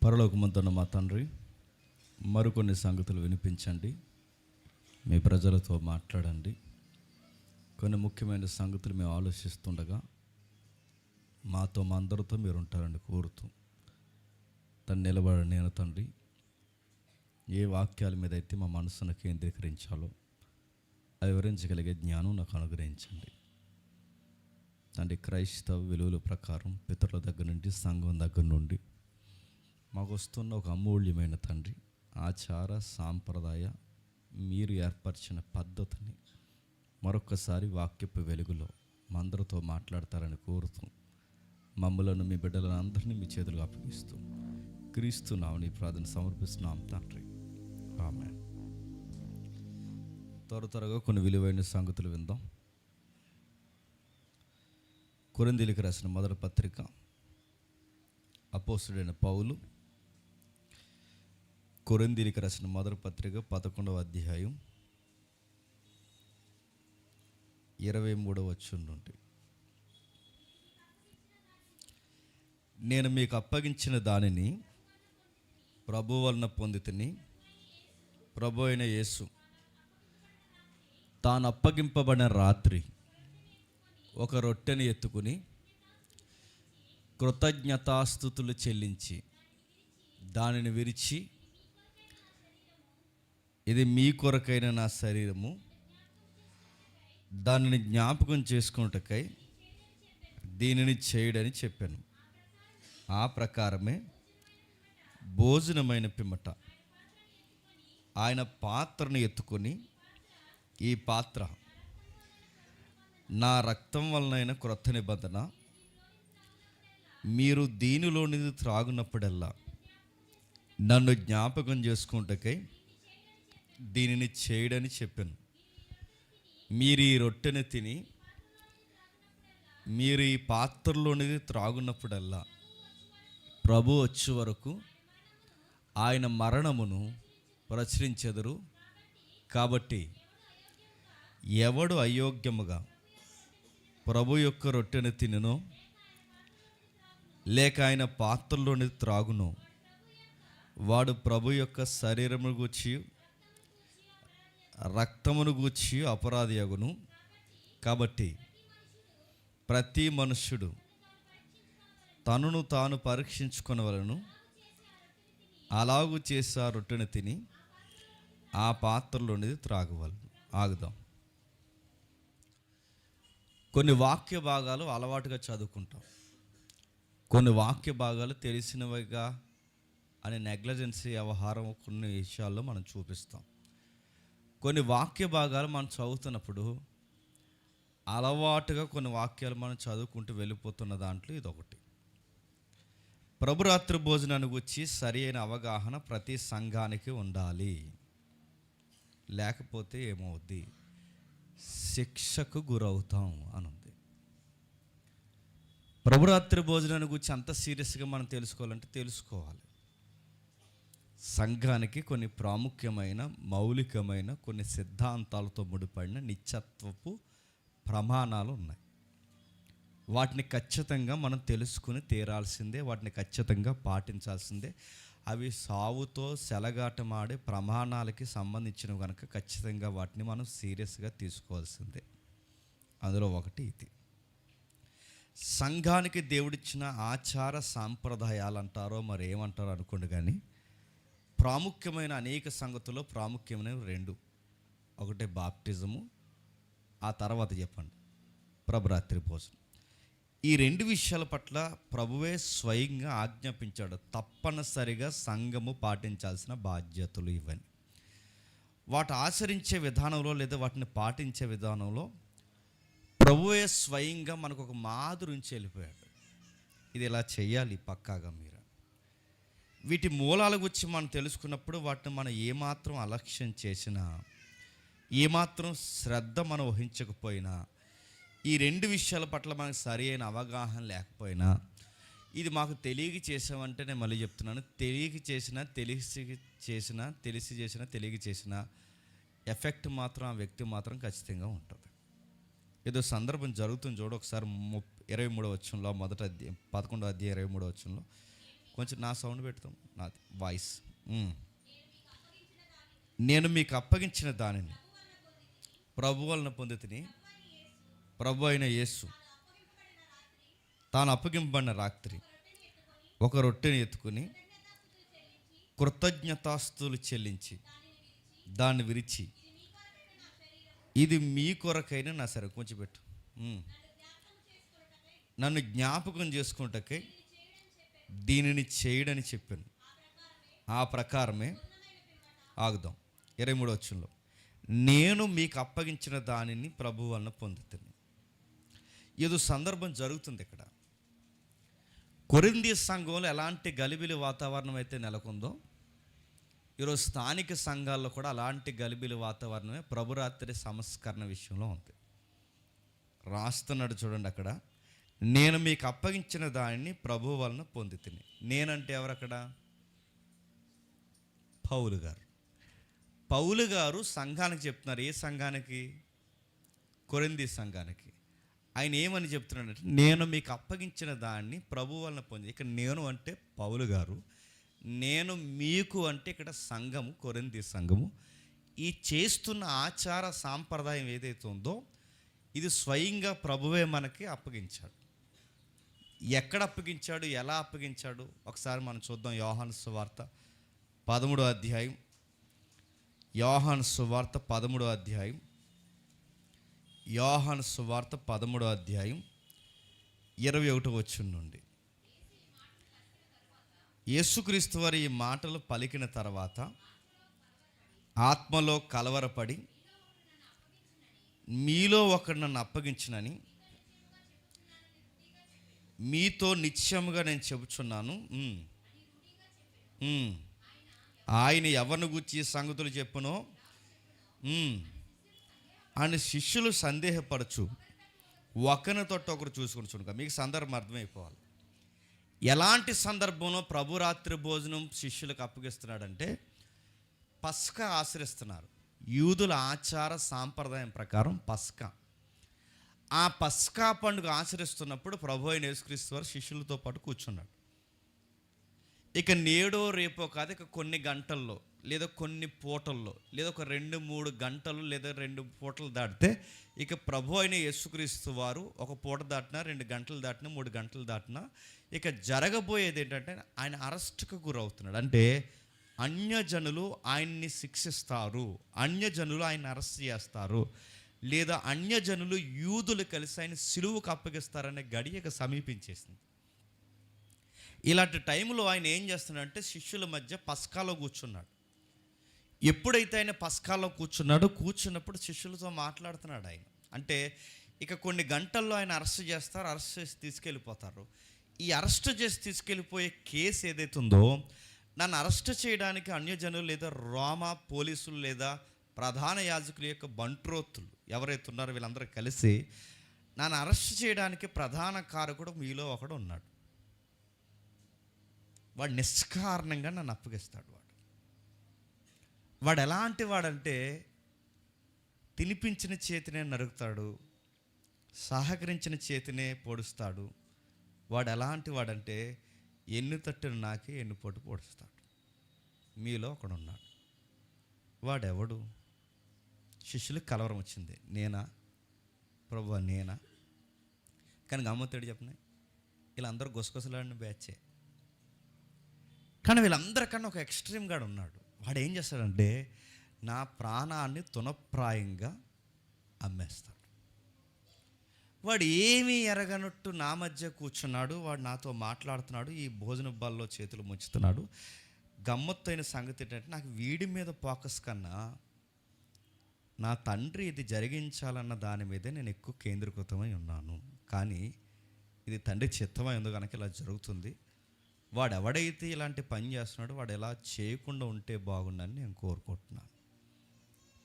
పరలోకమందున్న మా తండ్రి, మరికొన్ని సంగతులు వినిపించండి, మీ ప్రజలతో మాట్లాడండి. కొన్ని ముఖ్యమైన సంగతులు మేము ఆలోచిస్తుండగా మాతో మా అందరితో మీరు ఉంటారని కోరుతూ తను నిలబడి నేను తండ్రి ఏ వాక్యాల మీద అయితే మా మనసును కేంద్రీకరించాలో అవి వివరించగలిగే జ్ఞానం నాకు అనుగ్రహించండి తండ్రి. క్రైస్తవ విలువల ప్రకారం పితరుల దగ్గర నుండి, సంఘం దగ్గర నుండి మాకు వస్తున్న ఒక అమూల్యమైన తండ్రి ఆచార సాంప్రదాయ మీరు ఏర్పరిచిన పద్ధతిని మరొకసారి వాక్యపు వెలుగులో మా అందరితో మాట్లాడతారని కోరుతూ మమ్మలను, మీ బిడ్డలను అందరినీ మీ చేతులకు అప్పగిస్తూ క్రీస్తు నామమున ఈ ప్రార్థన సమర్పిస్తున్నాం తండ్రి, ఆమేన్. త్వరగా కొన్ని విలువైన సంగతులు విందాం. కొరింథీయులకు రాసిన మొదటి పత్రిక అపోస్తలుడైన పౌలు కొరింథీయులకు రాసిన మొదటి పత్రిక 11వ అధ్యాయం 23వ వచనం నుండి, నేను మీకు అప్పగించిన దానిని ప్రభు వలన పొందితిని. ప్రభు అయిన యేసు తాను అప్పగింపబడిన రాత్రి ఒక రొట్టెని ఎత్తుకుని కృతజ్ఞతాస్తుతులు చెల్లించి దానిని విరిచి, ఇది మీ కొరకైన నా శరీరము, దానిని జ్ఞాపకం చేసుకున్నటకై దీనిని చేయడని చెప్పాను. ఆ ప్రకారమే భోజనమైన పిమ్మట ఆయన పాత్రను ఎత్తుకొని, ఈ పాత్ర నా రక్తం వలనైన క్రొత్త నిబంధన, మీరు దీనిలోనిది త్రాగునప్పుడల్లా నన్ను జ్ఞాపకం చేసుకుంటకై దీనిని చేయడని చెప్పాను. మీరు ఈ రొట్టెని తిని మీరు ఈ పాత్రలోనిది త్రాగునప్పుడల్లా ప్రభు వచ్చే వరకు ఆయన మరణమును ప్రచురించెదరు. కాబట్టి ఎవడు అయోగ్యముగా ప్రభు యొక్క రొట్టెను తినునో లేక ఆయన పాత్రలోని త్రాగునో వాడు ప్రభు యొక్క శరీరమును గూర్చి రక్తమును గూర్చి అపరాధి అగును. కాబట్టి ప్రతి మనుష్యుడు తనను తాను పరీక్షించుకొనవలెను. అలాగూ చేసి ఆ రొట్టెను తిని ఆ పాత్రలోనిది త్రాగవలెను. ఆగుదాం. కొన్ని వాక్య భాగాలు అలవాటుగా చదువుకుంటాం, కొన్ని వాక్య భాగాలు తెలిసినవిగా అనే నెగ్లిజెన్సీ వ్యవహారం కొన్ని విషయాల్లో మనం చూపిస్తాం. కొన్ని వాక్య భాగాలు మనం చదువుతున్నప్పుడు అలవాటుగా కొన్ని వాక్యాలు మనం చదువుకుంటూ వెళ్ళిపోతున్న దాంట్లో ఇదొకటి. ప్రభురాత్రి భోజనానికి వచ్చి సరి అయిన అవగాహన ప్రతి సంఘానికి ఉండాలి, లేకపోతే ఏమవుద్ది, శిక్షకు గురవుతాం అనుంది. ప్రభురాత్రి భోజనాన్ని గురించి అంత సీరియస్గా మనం తెలుసుకోవాలి. సంఘానికి కొన్ని ప్రాముఖ్యమైన మౌలికమైన కొన్ని సిద్ధాంతాలతో ముడిపడిన నిత్యత్వపు ప్రమాణాలు ఉన్నాయి. వాటిని ఖచ్చితంగా మనం తెలుసుకుని తీరాల్సిందే, వాటిని ఖచ్చితంగా పాటించాల్సిందే. అవి సావుతో సెలగాటమాడే ప్రమాణాలకి సంబంధించినవి కనుక ఖచ్చితంగా వాటిని మనం సీరియస్గా తీసుకోవాల్సిందే. అందులో ఒకటి ఇది. సంఘానికి దేవుడిచ్చిన ఆచార సాంప్రదాయాలు అంటారో మరి ఏమంటారో అనుకోండి, కానీ ప్రాముఖ్యమైన అనేక సంగతుల్లో ప్రాముఖ్యమైనవి రెండు. ఒకటి బాప్టిజము, ఆ తర్వాత చెప్పండి ప్రభురాత్రి భోజనం. ఈ రెండు విషయాల పట్ల ప్రభువే స్వయంగా ఆజ్ఞాపించాడు. తప్పనిసరిగా సంఘము పాటించాల్సిన బాధ్యతలు ఇవన్నీ. వాటి ఆచరించే విధానంలో లేదా వాటిని పాటించే విధానంలో ప్రభువే స్వయంగా మనకు ఒక మాదిరి ఉంచి వెళ్ళిపోయాడు. ఇది ఇలా చేయాలి పక్కాగా మీరు. వీటి మూలాల గురించి మనం తెలుసుకున్నప్పుడు వాటిని మనం ఏమాత్రం అలక్ష్యం చేసినా, ఏమాత్రం శ్రద్ధ మనం వహించకపోయినా, ఈ రెండు విషయాల పట్ల మనకు సరి అయిన అవగాహన లేకపోయినా, ఇది మాకు తెలియక చేసామంటే, నేను మళ్ళీ చెప్తున్నాను, తెలియక చేసినా తెలిసి చేసినా ఎఫెక్ట్ మాత్రం ఆ వ్యక్తి మాత్రం ఖచ్చితంగా ఉంటుంది. ఏదో సందర్భం జరుగుతుంది చూడు. ఒకసారి 23వ వచనంలో, మొదట 11వ అధ్యాయం 23వ వచనంలో, కొంచెం నా సౌండ్ పెడతాం, నాది వాయిస్. నేను మీకు అప్పగించిన దానిని ప్రభు వలన పొందితిని. ప్రభు అయిన యేసు తాను అప్పగింపబడిన రాత్రి ఒక రొట్టెని ఎత్తుకుని కృతజ్ఞతాస్తులు చెల్లించి దాన్ని విరిచి, ఇది మీ కొరకైన నా సరే కొంచెం పెట్టు, నన్ను జ్ఞాపకం చేసుకుంటకై దీనిని చేయడని చెప్పాను. ఆ ప్రకారమే ఆగుదాం. 23వ వచనంలో, నేను మీకు అప్పగించిన దానిని ప్రభు వలన పొందుతాను. ఏదో సందర్భం జరుగుతుంది ఇక్కడ. కొరింథీ సంఘంలో ఎలాంటి గలిబిలి వాతావరణం అయితే నెలకొందో, ఈరోజు స్థానిక సంఘాల్లో కూడా అలాంటి గలిబిలి వాతావరణమే ప్రభురాత్రి సంస్కరణ విషయంలో ఉంది. రాస్తున్నాడు చూడండి అక్కడ, నేను మీకు అప్పగించిన దానిని ప్రభు వలన పొందితిని. నేనంటే ఎవరక్కడ? పౌలు గారు. పౌలు గారు సంఘానికి చెప్తున్నారు. ఏ సంఘానికి? కొరింథీ సంఘానికి. ఆయన ఏమని చెప్తున్నాడంటే, నేను మీకు అప్పగించిన దాన్ని ప్రభు వలన పొంది. ఇక్కడ నేను అంటే పౌలు గారు, నేను మీకు అంటే ఇక్కడ సంఘము, కొరింథీ సంఘము. ఈ చేస్తున్న ఆచార సాంప్రదాయం ఏదైతే ఉందో ఇది స్వయంగా ప్రభువే మనకి అప్పగించాడు. ఎక్కడ అప్పగించాడు, ఎలా అప్పగించాడు ఒకసారి మనం చూద్దాం. యోహాను సువార్త 13వ అధ్యాయం. యోహాను సువార్త 13వ అధ్యాయం. యోహాను సువార్త 13వ అధ్యాయం 21వ వచనం నుండి. యేసుక్రీస్తు వారి ఈ మాటలు పలికిన తర్వాత ఆత్మలో కలవరపడి, మీలో ఒకడు నన్ను అప్పగించునని మీతో నిశ్చయముగా నేను చెబుచున్నాను. ఆయన ఎవరిని గూర్చి సంగతులు చెప్పునో అని శిష్యులు సందేహపరచు ఒకరిని తోటి ఒకరు చూసుకుని చూడక. మీకు సందర్భం అర్థమైపోవాలి. ఎలాంటి సందర్భంలో ప్రభు రాత్రి భోజనం శిష్యులకు అప్పగిస్తున్నాడంటే, పస్కా ఆచరిస్తున్నారు. యూదుల ఆచార సాంప్రదాయం ప్రకారం పస్కా. ఆ పస్కా పండుగ ఆచరిస్తున్నప్పుడు ప్రభు అయిన యేసుక్రీస్తు వారు శిష్యులతో పాటు కూర్చున్నాడు. ఇక నేడో రేపో కాదు, ఇక కొన్ని గంటల్లో లేదా కొన్ని పూటల్లో లేదా ఒక 2-3 గంటలు లేదా 2 పూటలు దాటితే ఇక ప్రభు అయిన యేసుక్రీస్తు వారు ఒక పూట దాటినా, 2 గంటలు దాటినా, 3 గంటలు దాటినా ఇక జరగబోయేది ఏంటంటే ఆయన అరెస్ట్కు గురవుతున్నాడు. అంటే అన్యజనులు ఆయన్ని శిక్షిస్తారు, అన్యజనులు ఆయన అరెస్ట్ చేస్తారు, లేదా అన్యజనులు యూదులు కలిసి ఆయన సిలువకు అప్పగిస్తారనే గడియక సమీపించేసింది. ఇలాంటి టైంలో ఆయన ఏం చేస్తున్నాడంటే శిష్యుల మధ్య పస్కాలో కూర్చున్నాడు. ఎప్పుడైతే ఆయన పస్కాలో కూర్చున్నప్పుడు శిష్యులతో మాట్లాడుతున్నాడు ఆయన. అంటే ఇక కొన్ని గంటల్లో ఆయన అరెస్ట్ చేస్తారు, అరెస్ట్ చేసి తీసుకెళ్ళిపోతారు. ఈ అరెస్ట్ చేసి తీసుకెళ్ళిపోయే కేసు ఏదైతే ఉందో, నన్ను అరెస్ట్ చేయడానికి అన్యజనులు లేదా రోమా పోలీసులు లేదా ప్రధాన యాజకుల యొక్క బంట్రోతులు ఎవరైతే ఉన్నారో వీళ్ళందరూ కలిసి నన్ను అరెస్ట్ చేయడానికి ప్రధాన కారకుడు మీలో ఒకడు ఉన్నాడు. వాడు నిష్కారణంగా నన్ను అప్పగిస్తాడు. వాడు ఎలాంటి వాడంటే తినిపించిన చేతినే నరుకుతాడు, సహకరించిన చేతినే పొడుస్తాడు. వాడు ఎలాంటి వాడంటే ఎన్ను తట్టును నాకి ఎన్నుపోటు పొడుస్తాడు. మీలో ఒకడున్నాడు. వాడెవడు? శిష్యులకు కలవరం వచ్చింది. నేనా ప్రభువా, నేనా? కానీ గమ్మత్తేడు చెప్పిన వీళ్ళందరూ గుసగుసలాడిన బ్యాచే. కానీ వీళ్ళందరికన్నా ఒక ఎక్స్ట్రీమ్ గాడు ఉన్నాడు. వాడు ఏం చేస్తాడంటే నా ప్రాణాన్ని తునప్రాయంగా అమ్మేస్తాడు. వాడు ఏమీ ఎరగనట్టు నా మధ్య కూర్చున్నాడు. వాడు నాతో మాట్లాడుతున్నాడు, ఈ భోజన బాల్లో చేతులు ముంచుతున్నాడు. గమ్మత్తైన సంగతి ఏంటంటే నాకు వీడి మీద ఫోకస్ కన్నా నా తండ్రి ఇది జరిగించాలన్న దాని మీదే నేను ఎక్కువ కేంద్రీకృతమై ఉన్నాను. కానీ ఇది తండ్రి చిత్తమై ఉంది కనుక ఇలా జరుగుతుంది. వాడు ఎవడైతే ఇలాంటి పని చేస్తున్నాడో వాడు ఎలా చేయకుండా ఉంటే బాగుండని నేను కోరుకుంటున్నాను.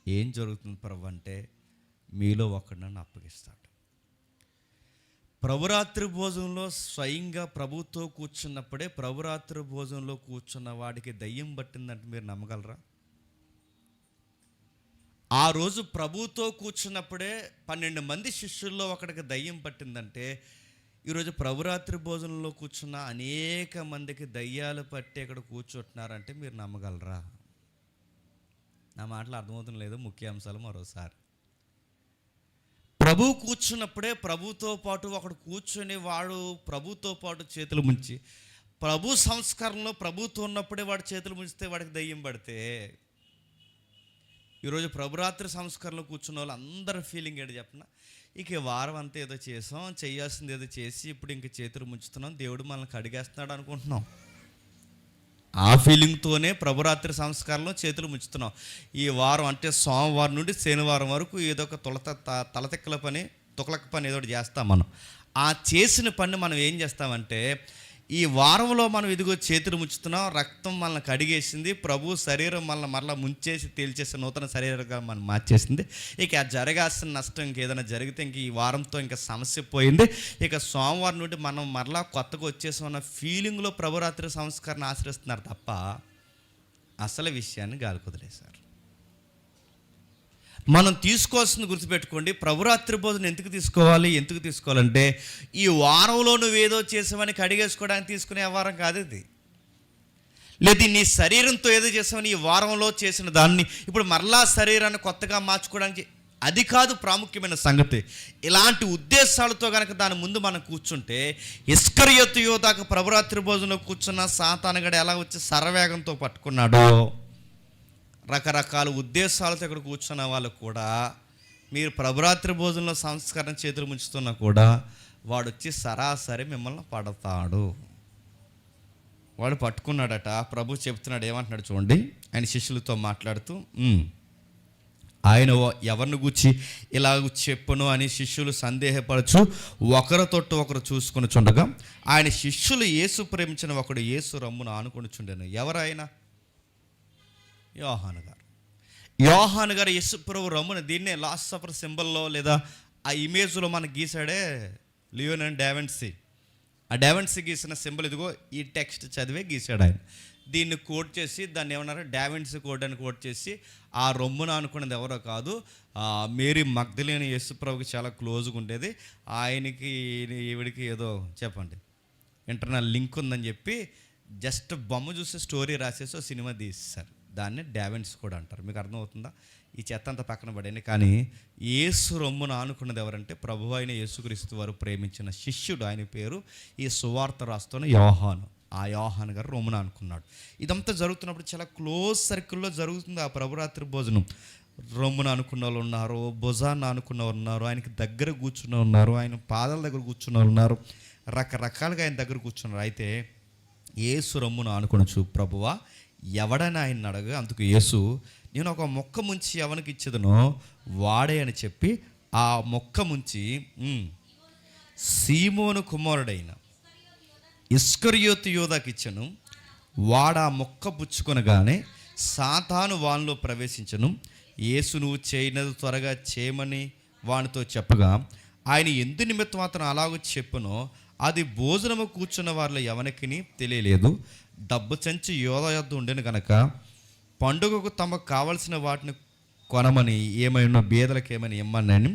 ఏం జరుగుతుంది ప్రభు అంటే మీలో ఒకడు నన్ను అప్పగిస్తాడు. ప్రభురాత్రి భోజనంలో స్వయంగా ప్రభుతో కూర్చున్నప్పుడే ప్రభురాత్రి భోజనంలో కూర్చున్న వాడికి దయ్యం పట్టిందంటే మీరు నమ్మగలరా? ఆ రోజు ప్రభుతో కూర్చున్నప్పుడే 12 మంది శిష్యుల్లో ఒకడికి దయ్యం పట్టిందంటే ఈరోజు ప్రభురాత్రి భోజనంలో కూర్చున్న అనేక మందికి దయ్యాలు పట్టి ఇక్కడ కూర్చుంటున్నారంటే మీరు నమ్మగలరా? నా మాటలు అర్థమవుతుంది లేదు. ముఖ్య అంశాలు మరోసారి. ప్రభు కూర్చున్నప్పుడే ప్రభుతో పాటు ఒకడు కూర్చొని వాడు ప్రభుతో పాటు చేతులు ముంచి, ప్రభు సంస్కారంలో ప్రభుతో ఉన్నప్పుడే వాడు చేతులు ముంచితే వాడికి దయ్యం పడితే, ఈరోజు ప్రభురాత్రి సంస్కారంలో కూర్చున్న వాళ్ళు అందరి ఫీలింగ్ ఏంటి చెప్పిన, ఇక వారం అంతా ఏదో చేసాం, చేయాల్సింది ఏదో చేసి ఇప్పుడు ఇంక చేతులు ముంచుతున్నాం, దేవుడు మనల్ని కడిగేస్తున్నాడు అనుకుంటున్నాం. ఆ ఫీలింగ్తోనే ప్రభురాత్రి సంస్కారంలో చేతులు ముంచుతున్నాం. ఈ వారం అంటే సోమవారం నుండి శనివారం వరకు ఏదో ఒక తలతిక్కల పని, తుకలక పని ఏదో చేస్తాం మనం. ఆ చేసిన పని మనం ఏం చేస్తామంటే, ఈ వారంలో మనం ఇదిగో చేతులు ముంచుతున్నాం, రక్తం మనల్ని కడిగేసింది, ప్రభు శరీరం మనల్ని మరలా ముంచేసి తేల్చేసి నూతన శరీరంగా మనం మార్చేసింది. ఇక జరగాల్సిన నష్టం ఇంకేదైనా జరిగితే ఇంక ఈ వారంతో ఇంకా సమస్య పోయింది, ఇక సోమవారం నుండి మనం మరలా కొత్తగా వచ్చేసామన్న ఫీలింగ్లో ప్రభురాత్రి సంస్కరణ ఆశ్రయిస్తున్నారు తప్ప అసలు విషయాన్ని గాలి కుదిలేశారు. మనం తీసుకోవాల్సింది గుర్తుపెట్టుకోండి. ప్రభురాత్రి భోజనం ఎందుకు తీసుకోవాలంటే ఈ వారంలో నువ్వేదో చేసావని కడిగేసుకోవడానికి తీసుకునే వారం కాదు ఇది. లేదు నీ శరీరంతో ఏదో చేసావని ఈ వారంలో చేసిన దాన్ని ఇప్పుడు మరలా శరీరాన్ని కొత్తగా మార్చుకోవడానికి, అది కాదు ప్రాముఖ్యమైన సంగతి. ఇలాంటి ఉద్దేశాలతో కనుక దాని ముందు మనం కూర్చుంటే, ఇస్కరియోతు యోధాకు ప్రభురాత్రి భోజనంలో కూర్చున్న సాతానుగాడు ఎలా వచ్చి శరవేగంతో పట్టుకున్నాడో, రకరకాల ఉద్దేశాలతో ఇక్కడ కూర్చున్న వాళ్ళు కూడా మీరు ప్రభురాత్రి భోజనంలో సంస్కరణ చేతులు ముంచుతున్నా కూడా వాడు వచ్చి సరాసరి మిమ్మల్ని పడతాడు. వాడు పట్టుకున్నాడట. ప్రభు చెప్తున్నాడు, ఏమంటున్నాడు చూడండి. ఆయన శిష్యులతో మాట్లాడుతూ, ఆయన ఎవరిని గూర్చి ఇలా చెప్పును అని శిష్యులు సందేహపరచు ఒకరితో ఒకరు చూసుకొని చుండగా, ఆయన శిష్యులు యేసు ప్రేమించిన ఒకడు యేసు రమ్మును ఆనుకొని చుండెను. ఎవరైనా? యోహాను గారు యేసు ప్రభు రమ్మును, దీన్నే లాస్ట్ సఫర్ సింబల్లో లేదా ఆ ఇమేజ్లో మనకు గీసాడే లియోన్ అండ్ డావిన్సీ. ఆ డావిన్సీ గీసిన సింబల్ ఇదిగో ఈ టెక్స్ట్ చదివే గీసాడు ఆయన. దీన్ని కోట్ చేసి దాన్ని ఏమన్నారు, డావిన్సీ కోడ్ అని కోట్ చేసి ఆ రొమ్మున అనుకున్నది ఎవరో కాదు, మేరీ మగ్దలేని యేసు ప్రభుకి చాలా క్లోజ్గా ఉండేది, ఆయనకి ఈవిడికి ఏదో చెప్పండి ఇంటర్నల్ లింక్ ఉందని చెప్పి జస్ట్ బొమ్మ చూసి స్టోరీ రాసేసి సినిమా తీసేశారు. దాన్ని డావిన్సీ కూడా అంటారు. మీకు అర్థమవుతుందా? ఈ చెత్త అంతా పక్కన పడండి. కానీ యేసు రొమ్మును ఆనుకున్నది ఎవరంటే ప్రభు అయిన యేసుక్రీస్తు వారు ప్రేమించిన శిష్యుడు. ఆయన పేరు ఈ సువార్త రాస్తున్న యోహాను. ఆ యోహాను గారు రొమ్మును ఆనుకున్నాడు. ఇదంతా జరుగుతున్నప్పుడు చాలా క్లోజ్ సర్కిల్లో జరుగుతుంది ఆ ప్రభురాత్రి భోజనం. రొమ్మును అనుకున్న వాళ్ళు ఉన్నారు, భుజాన్ని అనుకున్న వాళ్ళు ఉన్నారు, ఆయనకి దగ్గర కూర్చున్న ఉన్నారు, ఆయన పాదాల దగ్గర కూర్చున్న వాళ్ళు ఉన్నారు, రకరకాలుగా ఆయన దగ్గర కూర్చున్నారు. అయితే యేసు రొమ్మును ఆనుకొనొచ్చు ప్రభువా ఎవడని ఆయన అడగ, అందుకు యేసు, నేను ఒక మొక్క ముంచి ఎవరికి ఇచ్చేదనో వాడే అని చెప్పి ఆ మొక్క ముంచి సీమోను కుమారుడైన ఇస్కరియోతు యోధాకి ఇచ్చను. వాడు ఆ మొక్క పుచ్చుకొనగానే సాతాను వానిలో ప్రవేశించను. యేసు నువ్వు చేయనది త్వరగా చేయమని వానితో చెప్పగా, ఆయన ఎందు నిమిత్తం అతను అలాగూ చెప్పునో అది భోజనము కూర్చున్న వారిలో ఎవరికి తెలియలేదు. డబ్బు సంచి యోధ యొద్ద ఉండేను కనుక పండుగకు తమకు కావలసిన వాటిని కొనమని, ఏమైనా బీదలకు ఏమైనా ఇమ్మని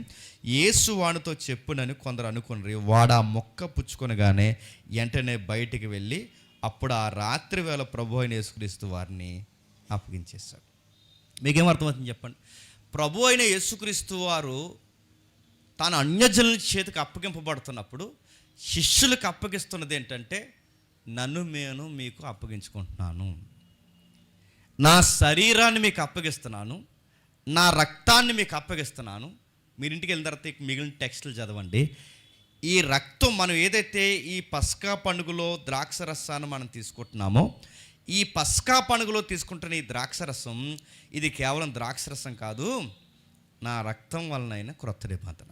యేసు వానితో చెప్పునని కొందరు అనుకున్నారు. వాడు ఆ మొక్క పుచ్చుకొనగానే వెంటనే బయటికి వెళ్ళి అప్పుడు ఆ రాత్రి వేళ ప్రభు అయిన యేసుక్రీస్తు వారిని అప్పగించేశాడు. మీకేం అర్థమవుతుంది చెప్పండి? ప్రభు అయిన యేసుక్రీస్తు వారు తాను అన్యజనుల చేతికి అప్పగింపబడుతున్నప్పుడు శిష్యులకు అప్పగిస్తున్నది ఏంటంటే, నన్ను నేను మీకు అప్పగించుకుంటున్నాను, నా శరీరాన్ని మీకు అప్పగిస్తున్నాను, నా రక్తాన్ని మీకు అప్పగిస్తున్నాను. మీరు ఇంటికి వెళ్ళిన తర్వాత మిగిలిన టెక్స్టులు చదవండి. ఈ రక్తం మనం ఏదైతే ఈ పస్కా పండుగలో ద్రాక్షరసాన్ని మనం తీసుకుంటున్నామో, ఈ పస్కా పండుగలో తీసుకుంటున్న ఈ ద్రాక్షరసం ఇది కేవలం ద్రాక్షరసం కాదు, నా రక్తం వలనైన క్రొత్త నిబంధన.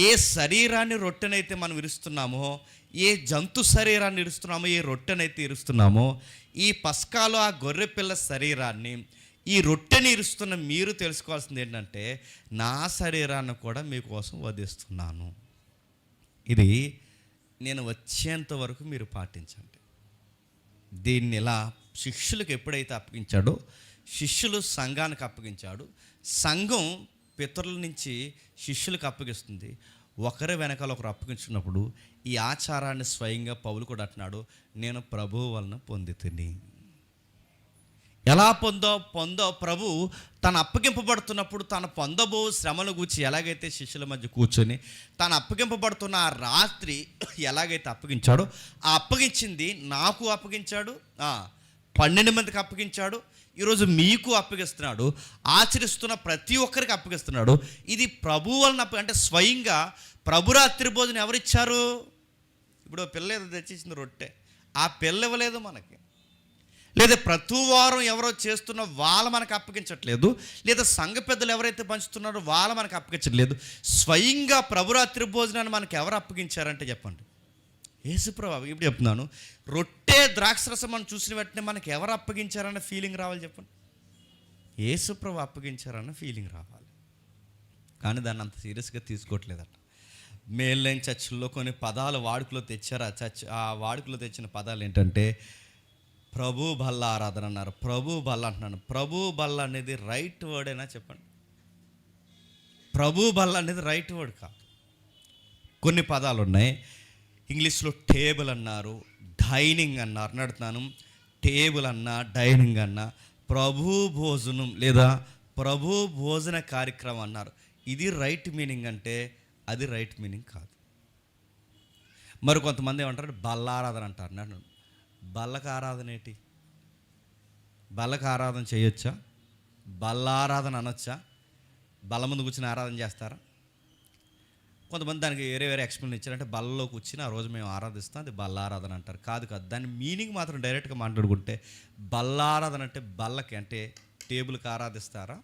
ఏ శరీరాన్ని రొట్టెనైతే మనం ఇరుస్తున్నామో, ఏ జంతు శరీరాన్ని ఇరుస్తున్నామో, ఏ రొట్టెనైతే ఇరుస్తున్నామో, ఈ పస్కాలో ఆ గొర్రె పిల్ల శరీరాన్ని, ఈ రొట్టెని ఇరుస్తున్న మీరు తెలుసుకోవాల్సింది ఏంటంటే, నా శరీరాన్ని కూడా మీకోసం వధిస్తున్నాను. ఇది నేను వచ్చేంత వరకు మీరు పాటించండి. దీన్ని ఇలా శిష్యులకు ఎప్పుడైతే అప్పగించాడో, శిష్యులు సంఘానికి అప్పగించాడు, సంఘం పితరుల నుంచి శిష్యులకు అప్పగిస్తుంది. ఒకరి వెనకాల ఒకరు అప్పగించున్నప్పుడు ఈ ఆచారాన్ని స్వయంగా పౌలు కూడా అంటున్నాడు, నేను ప్రభువు వలన పొందితిని. ఎలా పొందో ప్రభు తను అప్పగింపబడుతున్నప్పుడు తను పొందబో శ్రమను గూర్చి ఎలాగైతే శిష్యుల మధ్య కూర్చొని తను అప్పగింపబడుతున్న ఆ రాత్రి ఎలాగైతే అప్పగించాడో, ఆ అప్పగించింది నాకు అప్పగించాడు, 12 మందికి అప్పగించాడు, ఈరోజు మీకు అప్పగిస్తున్నాడు, ఆచరిస్తున్న ప్రతి ఒక్కరికి అప్పగిస్తున్నాడు. ఇది ప్రభు వలన అంటే స్వయంగా ప్రభురాత్రి భోజనం ఎవరిచ్చారు? ఇప్పుడు పిల్ల ఏదో తెచ్చిచ్చింది రొట్టె, ఆ పిల్ల ఇవ్వలేదు మనకి. లేదా ప్రతి వారం ఎవరో చేస్తున్న వాళ్ళు మనకు అప్పగించట్లేదు, లేదా సంఘ పెద్దలు ఎవరైతే పంచుతున్నారో వాళ్ళు మనకు అప్పగించట్లేదు. స్వయంగా ప్రభురాత్రి భోజనాన్ని మనకు ఎవరు అప్పగించారంటే చెప్పండి, యేసుప్రభు. ఇప్పుడు చెప్తున్నాను, రొట్టె ద్రాక్షరసం మనం చూసిన వెంటనే మనకి ఎవరు అప్పగించారన్న ఫీలింగ్ రావాలి చెప్పండి. యేసుప్రభు అప్పగించారన్న ఫీలింగ్ రావాలి. కానీ దాన్ని అంత సీరియస్గా తీసుకోవట్లేదట. మెయిన్లైన్ చర్చిల్లో కొన్ని పదాలు వాడుకలో తెచ్చారు. ఆ వాడుకలో తెచ్చిన పదాలు ఏంటంటే ప్రభు బల్ల ఆరాధన అన్నారు. ప్రభు బల్ల అంటున్నాను. ప్రభు బల్ల అనేది రైట్ వర్డేనా చెప్పండి? ప్రభు బల్ల అనేది రైట్ వర్డ్ కాదు. కొన్ని పదాలు ఉన్నాయి. ఇంగ్లీష్లో టేబుల్ అన్నారు, డైనింగ్ అన్నారు. నడుతున్నాను, టేబుల్ అన్నా డైనింగ్ అన్నా ప్రభు భోజనం లేదా ప్రభు భోజన కార్యక్రమం అన్నారు. ఇది రైట్ మీనింగ్ అంటే అది రైట్ మీనింగ్ కాదు. మరి కొంతమంది ఏమంటారు, బల్ల ఆరాధన అంటారు. నన్ను బల్లక ఆరాధన ఏంటి? బల్లక ఆరాధన చేయొచ్చా? బల్ల ఆరాధన అనొచ్చా? బల్ల ముందు కూర్చొని ఆరాధన చేస్తారా? కొంతమంది దానికి వేరే ఎక్స్ప్లెయిన్ ఇచ్చారంటే బల్లలో కూర్చుని ఆ రోజు మేము ఆరాధిస్తాం, అది బల్ల ఆరాధన అంటారు. కాదు, దాని మీనింగ్ మాత్రం డైరెక్ట్గా మాట్లాడుకుంటే బల్ల ఆరాధన అంటే బల్లకి అంటే టేబుల్కి ఆరాధిస్తారా?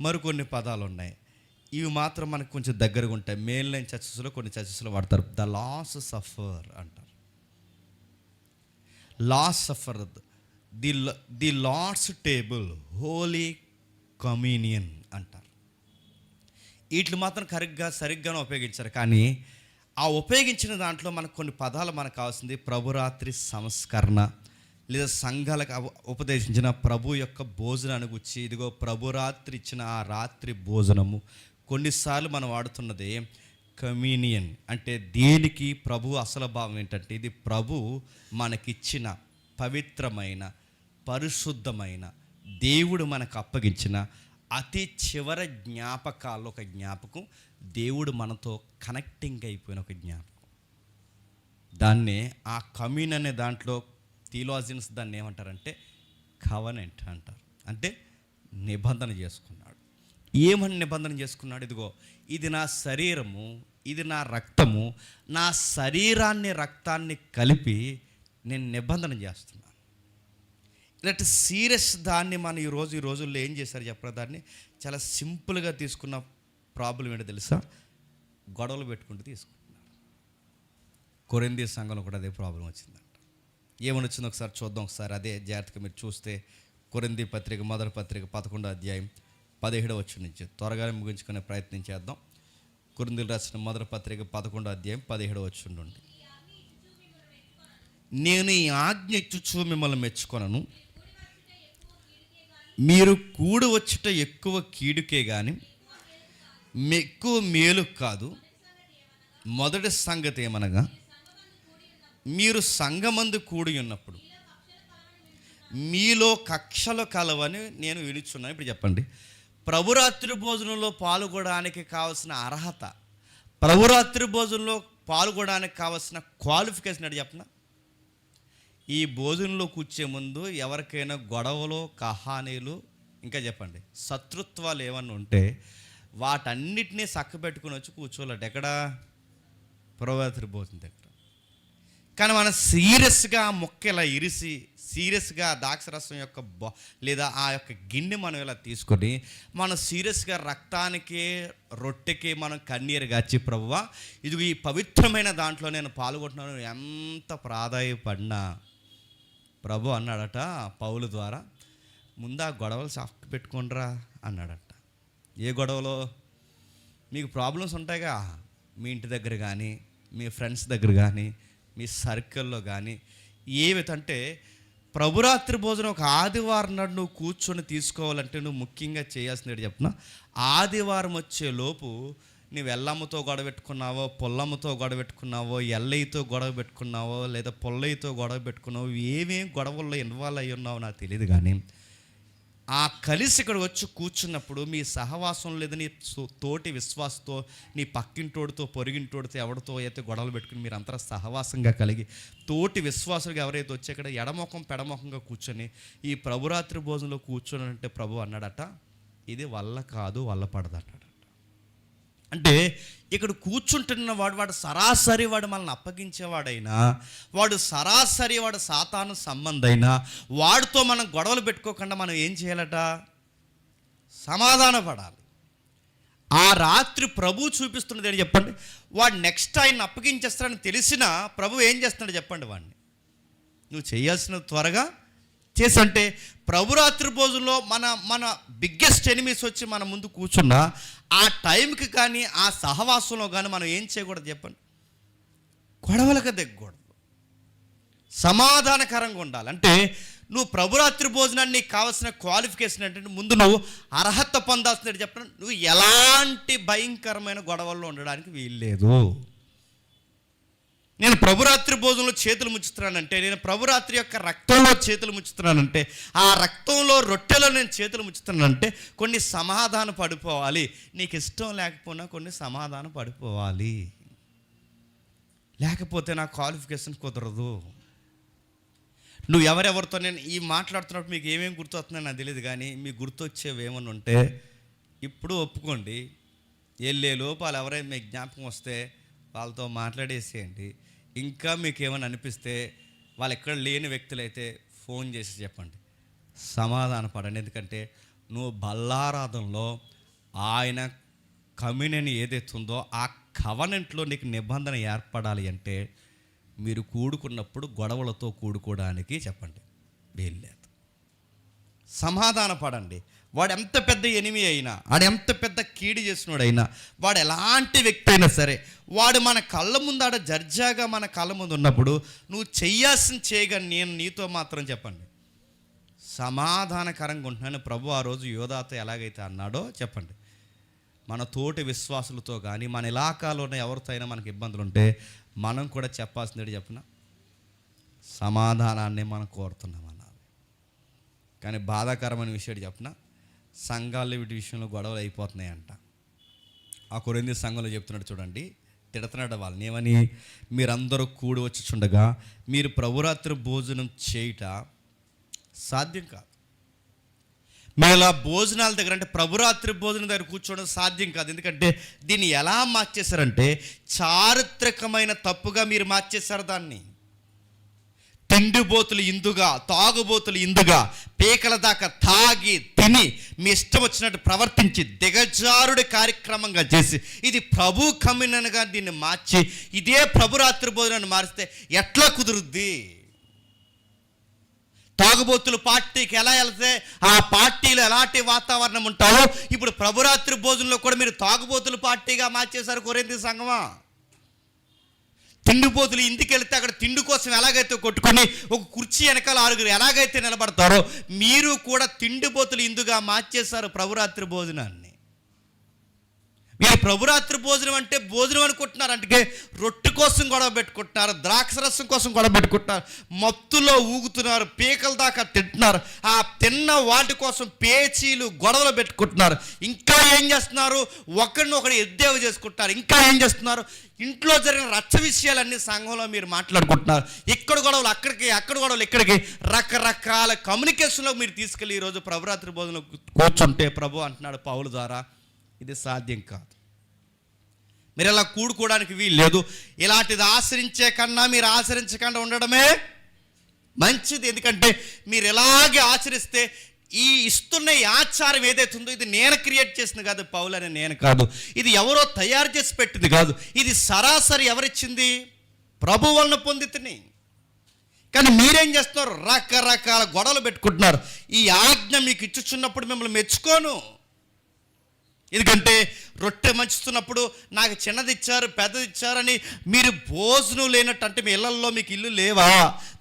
మరికొన్ని పదాలు ఉన్నాయి, ఇవి మాత్రం మనకు కొంచెం దగ్గరగా ఉంటాయి. మెయిన్ లైన్ చర్చెస్లో కొన్ని చర్చెస్లో వాడతారు, ద లాస్ట్ సఫర్ అంటారు. Last supper, the lord's table, holy communion అంటారు. వీటిని మాత్రం సరిగ్గానే ఉపయోగించారు. కానీ ఆ ఉపయోగించిన దాంట్లో మనకు కొన్ని పదాలు మనకు కావాల్సింది. ప్రభురాత్రి సంస్కరణ లేదా సంఘాలకు ఉపదేశించిన ప్రభు యొక్క భోజనాన్ని గురించి, ఇదిగో ప్రభురాత్రి ఇచ్చిన ఆ రాత్రి భోజనము. కొన్నిసార్లు మనం వాడుతున్నది కమ్యూనియన్. అంటే దీనికి ప్రభు అసలు భావం ఏంటంటే ఇది ప్రభు మనకిచ్చిన పవిత్రమైన పరిశుద్ధమైన దేవుడు మనకు అప్పగించిన అతి చివరి జ్ఞాపకాల్లో ఒక జ్ఞాపకం, దేవుడు మనతో కనెక్టింగ్ అయిపోయిన ఒక జ్ఞాపకం. దాన్నే ఆ కమ్యూన్ అనే దాంట్లో థియోలాజియన్స్ దాన్ని ఏమంటారంటే కవనెంట్ అంటారు. అంటే నిబంధన చేసుకున్నాడు. ఏమని నిబంధన చేసుకున్నాడు? ఇదిగో ఇది నా శరీరము, ఇది నా రక్తము, నా శరీరాన్ని రక్తాన్ని కలిపి నేను నిబంధన చేస్తున్నాను. ఇలాంటి సీరియస్ దాన్ని మనం ఈ రోజుల్లో ఏం చేశారు చెప్పరా? దాన్ని చాలా సింపుల్గా తీసుకున్న ప్రాబ్లం ఏంటో తెలుసా? గొడవలు పెట్టుకుంటూ తీసుకుంటున్నారు. కొరింథీ సంఘంలో కూడా అదే ప్రాబ్లం వచ్చిందంట. ఏమని వచ్చిందో ఒకసారి చూద్దాం. ఒకసారి అదే జాగ్రత్తగా మీరు చూస్తే కొరింథీ పత్రిక మొదటి పత్రిక 11వ అధ్యాయం 17వ వచనం నుంచి త్వరగా ముగించుకునే ప్రయత్నం చేద్దాం. కొరింథీలు రాసిన మొదటి పత్రిక 11వ అధ్యాయం 17వ వచనం నుండి, నేను ఈ ఆజ్ఞ ఇచ్చుచు మిమ్మల్ని మెచ్చుకొనను, మీరు కూడి వచ్చుట ఎక్కువ కీడుకే కానీ ఎక్కువ మేలు కాదు. మొదటి సంగతి ఏమనగా మీరు సంఘమందు కూడి ఉన్నప్పుడు మీలో కక్షలు కలవని నేను వినుచున్నాను. ఇప్పుడు చెప్పండి, ప్రభురాత్రి భోజనంలో పాల్గొనడానికి కావాల్సిన అర్హత, ప్రభురాత్రి భోజనంలో పాల్గొనడానికి కావాల్సిన క్వాలిఫికేషన్ అంటే చెప్పనా? ఈ భోజనంలో కూర్చే ముందు ఎవరికైనా గొడవలు, కహానీలు, ఇంకా చెప్పండి శత్రుత్వాలు ఏమన్నా ఉంటే వాటన్నిటినీ చక్కబెట్టుకుని వచ్చి కూర్చోలేట. ఎక్కడ? ప్రభురాత్రి భోజనం దగ్గర. కానీ మనం సీరియస్గా మొక్క ఇలా ఇరిసి సీరియస్గా ద్రాక్షరసం యొక్క లేదా ఆ యొక్క గిన్నె మనం ఇలా తీసుకొని మనం సీరియస్గా రక్తానికి రొట్టెకి మనం కన్నీరు గాచి, ప్రభువా ఇది ఈ పవిత్రమైన దాంట్లో నేను పాల్గొంటున్నాను, ఎంత ప్రాధాయపడినా ప్రభు అన్నాడట పౌలు ద్వారా, ముందు ఆ గొడవలు చక్క పెట్టుకోండిరా అన్నాడట. ఏ గొడవలో? మీకు ప్రాబ్లమ్స్ ఉంటాయిగా, మీ ఇంటి దగ్గర కానీ మీ ఫ్రెండ్స్ దగ్గర కానీ మీ సర్కిల్లో కానీ. ఏవితంటే ప్రభురాత్రి భోజనం ఒక ఆదివారం నాడు నువ్వు కూర్చొని తీసుకోవాలంటే నువ్వు ముఖ్యంగా చేయాల్సింది చెప్పిన, ఆదివారం వచ్చే లోపు నువ్వు ఎల్లమ్మతో గొడవ పెట్టుకున్నావో, పొల్లమ్మతో గొడవ పెట్టుకున్నావో, ఎల్లయ్యతో గొడవ పెట్టుకున్నావో, లేదా పొల్లయ్యతో గొడవ పెట్టుకున్నావో, ఏమేం గొడవల్లో ఇన్వాల్వ్ అయ్యి ఉన్నావో నాకు తెలియదు. కానీ ఆ కలిసి ఇక్కడ వచ్చి కూర్చున్నప్పుడు మీ సహవాసం లేదా నీ తోటి విశ్వాసతో, నీ పక్కింటోడితో, పొరిగింటోడితో, ఎవరితో అయితే గొడవలు పెట్టుకుని మీరు అంతా సహవాసంగా కలిగి తోటి విశ్వాసులుగా ఎవరైతే వచ్చి ఇక్కడ ఎడముఖం పెడముఖంగా కూర్చొని ఈ ప్రభురాత్రి భోజనంలో కూర్చొని అంటే ప్రభు అన్నాడట, ఇది వల్ల కాదు, వల్ల పడదట. అంటే ఇక్కడ కూర్చుంటున్న వాడు సరాసరి వాడు మనల్ని అప్పగించేవాడైనా, వాడు సరాసరి వాడు సాతాను సంబంధైనా, వాడితో మనం గొడవలు పెట్టుకోకుండా మనం ఏం చేయాలట? సమాధాన పడాలి. ఆ రాత్రి ప్రభు చూపిస్తున్నది ఏంటి చెప్పండి? వాడు నెక్స్ట్ ఆయన అప్పగించేస్తాడని తెలిసినా ప్రభు ఏం చేస్తున్నాడు చెప్పండి? వాడిని నువ్వు చేయాల్సిన త్వరగా చేసంటే ప్రభురాత్రి భోజనంలో మన బిగ్గెస్ట్ ఎనిమీస్ వచ్చి మన ముందు కూర్చున్నా ఆ టైంకి కానీ ఆ సహవాసంలో కానీ మనం ఏం చేయకూడదు చెప్పండి? గొడవలకు దిగకూడదు, సమాధానకరంగా ఉండాలి. అంటే నువ్వు ప్రభురాత్రి భోజనాన్ని నీకు కావాల్సిన క్వాలిఫికేషన్ ఏంటంటే ముందు నువ్వు అర్హత పొందాల్సినట్టు చెప్పండి. నువ్వు ఎలాంటి భయంకరమైన గొడవల్లో ఉండడానికి వీల్లేదు. నేను ప్రభురాత్రి భోజనంలో చేతులు ముచ్చుతున్నానంటే, నేను ప్రభురాత్రి యొక్క రక్తంలో చేతులు ముచ్చుతున్నానంటే, ఆ రక్తంలో రొట్టెలో నేను చేతులు ముచ్చుతున్నానంటే కొన్ని సమాధాన పడిపోవాలి. నీకు ఇష్టం లేకపోయినా కొన్ని సమాధాన పడిపోవాలి, లేకపోతే నా క్వాలిఫికేషన్ కుదరదు. నువ్వు ఎవరెవరితో, నేను ఈ మాట్లాడుతున్నప్పుడు మీకు ఏమేమి గుర్తొస్తుందని నాకు తెలియదు, కానీ మీకు గుర్తొచ్చేవి ఏమన్నా ఉంటే ఇప్పుడు ఒప్పుకోండి. వెళ్ళే లోపాలు ఎవరైనా మీకు జ్ఞాపకం వస్తే వాళ్ళతో మాట్లాడేసేయండి. ఇంకా మీకు ఏమైనా అనిపిస్తే వాళ్ళు ఎక్కడ లేని వ్యక్తులైతే ఫోన్ చేసి చెప్పండి, సమాధాన పడండి. ఎందుకంటే నువ్వు బల్లారాధనలో ఆయన కమ్యూనియన్ ఏదైతే ఉందో ఆ కవనెంట్లో నీకు నిబంధన ఏర్పడాలి అంటే మీరు కూడుకున్నప్పుడు గొడవలతో కూడుకోవడానికి చెప్పండి వీల్లేదు. సమాధాన పడండి. వాడు ఎంత పెద్ద ఎనిమి అయినా, వాడు ఎంత పెద్ద కీడు చేసినోడైనా, వాడు ఎలాంటి వ్యక్తి అయినా సరే, వాడు మన కళ్ళ ముందు ఆడ జర్జాగా మన కళ్ళ ముందు ఉన్నప్పుడు నువ్వు చెయ్యాల్సింది చేయగా నేను నీతో మాత్రం చెప్పండి సమాధానకరంగా ఉంటున్నాను. ప్రభు ఆ రోజు యోధాతో ఎలాగైతే అన్నాడో చెప్పండి. మన తోటి విశ్వాసులతో కానీ మన ఇలాకాలోనే ఎవరితో అయినా మనకి ఇబ్బందులు ఉంటే మనం కూడా చెప్పాల్సింది చెప్పిన సమాధానాన్ని మనం కోరుతున్నాం అన్నారు. కానీ బాధాకరమైన విషయం చెప్పిన సంఘాల్లో వీటి విషయంలో గొడవలు అయిపోతున్నాయంట. ఆ కొరింథీ సంఘంలో చెప్తున్నాడు చూడండి, తిడుతున్నాడు వాళ్ళని ఏమని? మీరందరూ కూడి వచ్చి చుండగా మీరు ప్రభురాత్రి భోజనం చేయుట సాధ్యం కాదు. మీరు ఇలా భోజనాల దగ్గర అంటే ప్రభురాత్రి భోజనం దగ్గర కూర్చోవడం సాధ్యం కాదు. ఎందుకంటే దీన్ని ఎలా మార్చేశారంటే చారిత్రకమైన తప్పుగా మీరు మార్చేశారు దాన్ని. తిండిబోతులు ఇందుగా, తాగుబోతులు ఇందుగా, పీకల దాకా తాగి తిని మీ ఇష్టం వచ్చినట్టు ప్రవర్తించి దిగజారుడి కార్యక్రమంగా చేసి ఇది ప్రభు కమ్యూనియన్గా దీన్ని మార్చి ఇదే ప్రభురాత్రి భోజనాన్ని మారిస్తే ఎట్లా కుదురుద్ది? తాగుబోతులు పార్టీకి ఎలా వెళ్తే ఆ పార్టీలో ఎలాంటి వాతావరణం ఉంటారో ఇప్పుడు ప్రభురాత్రి భోజనంలో కూడా మీరు తాగుబోతులు పార్టీగా మార్చేశారు కొరింథీ సంఘమా. తిండిపోతులు ఇంటికి వెళితే అక్కడ తిండి కోసం ఎలాగైతే కొట్టుకొని ఒక కుర్చీ వెనకాల 6 ఎలాగైతే నిలబడతారో మీరు కూడా తిండిపోతులు ఇందుగా మార్చేశారు ప్రభురాత్రి భోజనాన్ని. మీరు ప్రభురాత్రి భోజనం అంటే భోజనం అనుకుంటున్నారు, అంటే రొట్టె కోసం గొడవ పెట్టుకుంటున్నారు, ద్రాక్షరసం కోసం గొడవ పెట్టుకుంటున్నారు, మత్తులో ఊగుతున్నారు, పీకల దాకా తింటున్నారు, ఆ తిన్న వాటి కోసం పేచీలు గొడవలు పెట్టుకుంటున్నారు. ఇంకా ఏం చేస్తున్నారు? ఒకరినొకరు ఎద్దేవ చేసుకుంటున్నారు. ఇంకా ఏం చేస్తున్నారు? ఇంట్లో జరిగిన రచ్చ విషయాలన్నీ సంఘంలో మీరు మాట్లాడుకుంటున్నారు. ఇక్కడ గొడవలు అక్కడికి, అక్కడ గొడవలు ఇక్కడికి, రకరకాల కమ్యూనికేషన్లో మీరు తీసుకెళ్ళి ఈరోజు ప్రభురాత్రి భోజనంలో కూర్చుంటే ప్రభు అంటున్నాడు పౌలు ద్వారా, ఇది సాధ్యం కాదు. మీరు ఇలా కూడుకోవడానికి వీలు లేదు. ఇలాంటిది ఆచరించే కన్నా మీరు ఆచరించకుండా ఉండడమే మంచిది. ఎందుకంటే మీరు ఎలాగే ఆచరిస్తే ఈ ఇస్తున్న ఈ ఆచారం ఏదైతే ఉందో ఇది నేను క్రియేట్ చేసింది కాదు, పౌలు అని నేను కాదు, ఇది ఎవరో తయారు చేసి పెట్టింది కాదు, ఇది సరాసరి ఎవరిచ్చింది? ప్రభు వలన పొందితిని. కానీ మీరేం చేస్తున్నారు? రకరకాల గొడవలు పెట్టుకుంటున్నారు. ఈ ఆజ్ఞ మీకు ఇచ్చుచున్నప్పుడు మిమ్మల్ని మెచ్చుకోను. ఎందుకంటే రొట్టె మంచుతున్నప్పుడు నాకు చిన్నది ఇచ్చారు, పెద్దది ఇచ్చారని మీరు భోజనం లేనట్టు, అంటే మీ ఇళ్లల్లో మీకు ఇల్లు లేవా?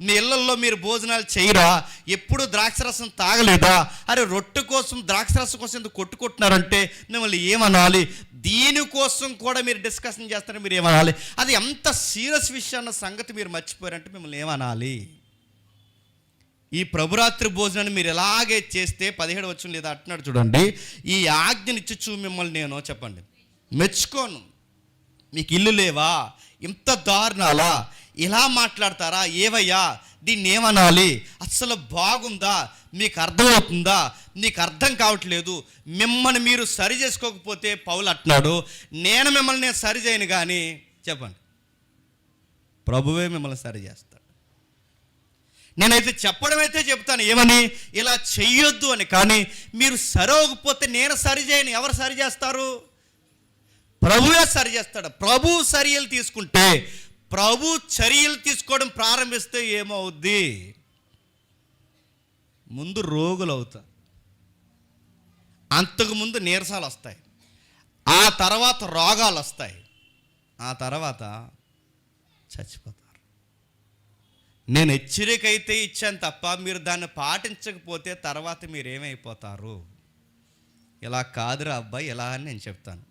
మీ ఇళ్లల్లో మీరు భోజనాలు చేయరా? ఎప్పుడు ద్రాక్షరసం తాగలేదా? అరే రొట్టె కోసం ద్రాక్షరసం కోసం ఎందుకు కొట్టుకుంటున్నారంటే మిమ్మల్ని ఏమనాలి? దీనికోసం కూడా మీరు డిస్కషన్ చేస్తారని మీరు ఏమనాలి? అది ఎంత సీరియస్ విషయం అన్న సంగతి మీరు మర్చిపోయారంటే మిమ్మల్ని ఏమనాలి? ఈ ప్రభురాత్రి భోజనాన్ని మీరు ఎలాగే చేస్తే 17 వచనం లేదా అంటున్నాడు చూడండి, ఈ ఆజ్ఞనిచ్చు మిమ్మల్ని నేను చెప్పండి మెచ్చుకోను. మీకు ఇల్లు లేవా? ఇంత దారుణాలా? ఇలా మాట్లాడతారా? ఏవయ్యా దీన్ని ఏమనాలి? అస్సలు బాగుందా? మీకు అర్థమవుతుందా? నీకు అర్థం కావట్లేదు. మిమ్మల్ని మీరు సరి చేసుకోకపోతే పౌలు అంటున్నాడు, నేను మిమ్మల్ని నేను సరి చేయను కానీ చెప్పండి ప్రభువే మిమ్మల్ని సరి చేస్తాడు. నేనైతే చెప్పడం అయితే చెప్తాను ఏమని, ఇలా చెయ్యొద్దు అని. కానీ మీరు సరవకపోతే నేను సరి చేయను. ఎవరు సరి చేస్తారు? ప్రభువే సరి చేస్తాడు. ప్రభు చర్యలు తీసుకుంటే, ప్రభు చర్యలు తీసుకోవడం ప్రారంభిస్తే ఏమవుద్ది? ముందు రోగులు అవుతారు, అంతకుముందు నీరసాలు వస్తాయి, ఆ తర్వాత రోగాలు వస్తాయి, ఆ తర్వాత చచ్చిపోతారు. నేను హెచ్చరిక అయితే ఇచ్చాను తప్ప మీరు దాన్ని పాటించకపోతే తర్వాత మీరు ఏమైపోతారు? ఇలా కాదురా అబ్బాయి, ఇలా అని నేను చెప్తాను.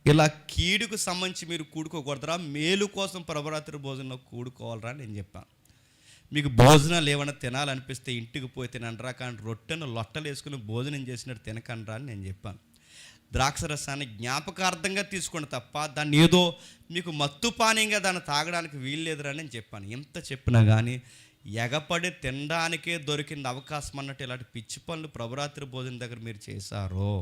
ఇలా కీడుకు సంబంధించి మీరు కూడుకోకూడదురా, మేలు కోసం ప్రభురాత్రి భోజనంలో కూడుకోవాలరా నేను చెప్పాను. మీకు భోజనాలు ఏమైనా తినాలనిపిస్తే ఇంటికి పోయి తినండిరా, కానీ రొట్టెను లొట్టలు వేసుకుని భోజనం చేసినట్టు తినకండిరా అని నేను చెప్పాను. ద్రాక్షరసాన్ని జ్ఞాపకార్థంగా తీసుకోండి తప్ప దాన్ని ఏదో మీకు మత్తు పానీయంగా దాన్ని తాగడానికి వీల్లేదురా నేను చెప్పాను. ఎంత చెప్పినా కానీ ఎగపడి తినడానికే దొరికింది అవకాశం అన్నట్టు ఇలాంటి పిచ్చి పనులు ప్రభురాత్రి భోజనం దగ్గర మీరు చేశారో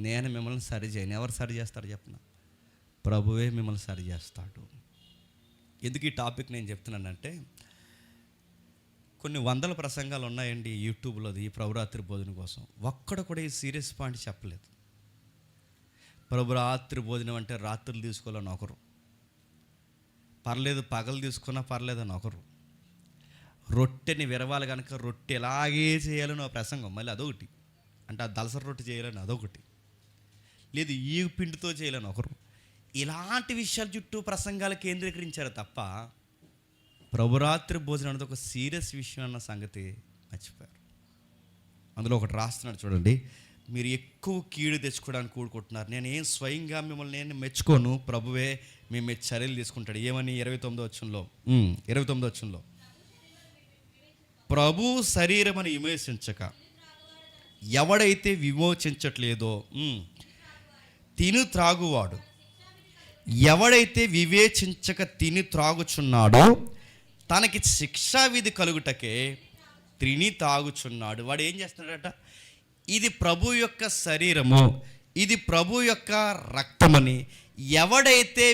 నేను మిమ్మల్ని సరి చేయను. ఎవరు సరి చేస్తారు చెప్పిన? ప్రభువే మిమ్మల్ని సరి చేస్తాడు. ఎందుకు ఈ టాపిక్ నేను చెప్తున్నానంటే, కొన్ని వందల ప్రసంగాలు ఉన్నాయండి యూట్యూబ్లో ఈ ప్రభురాత్రి భోజనం కోసం. ఒక్కడ కూడా ఈ సీరియస్ పాయింట్ చెప్పలేదు. ప్రభురాత్రి భోజనం అంటే రాత్రులు తీసుకోవాలని ఒకరు, పర్లేదు పగలు తీసుకున్నా పర్లేదని ఒకరు, రొట్టెని విరవాలి కనుక రొట్టె ఎలాగే చేయాలని ఒక ప్రసంగం, మళ్ళీ అదొకటి, అంటే ఆ దలసర రొట్టె చేయాలని అదొకటి, లేదు ఈ పిండితో చేయాలని ఒకరు. ఇలాంటి విషయాల చుట్టూ ప్రసంగాలు కేంద్రీకరించారు తప్ప ప్రభురాత్రి భోజనం అనేది ఒక సీరియస్ విషయం అన్న సంగతి మర్చిపోయారు. అందులో ఒకటి రాస్తున్నాడు చూడండి, మీరు ఎక్కువ కీడు తెచ్చుకోవడానికి కూడుకుంటున్నారు. నేను ఏం స్వయంగా మిమ్మల్ని నేను మెచ్చుకోను, ప్రభువే మీ మీద చర్యలు తీసుకుంటాడు. ఏమని? 29వ వచనంలో ప్రభు శరీరమని విమోచించక ఎవడైతే విమోచించట్లేదో తిను త్రాగువాడు, ఎవడైతే వివేచించక తిని త్రాగుచున్నాడో తనకి శిక్షావిధి కలుగుటకే తిని తాగుచున్నాడు. వాడు ఏం చేస్తున్నాడట? ఇది ప్రభు యొక్క శరీరము, ఇది ప్రభు యొక్క రక్తమని ఎవడైతే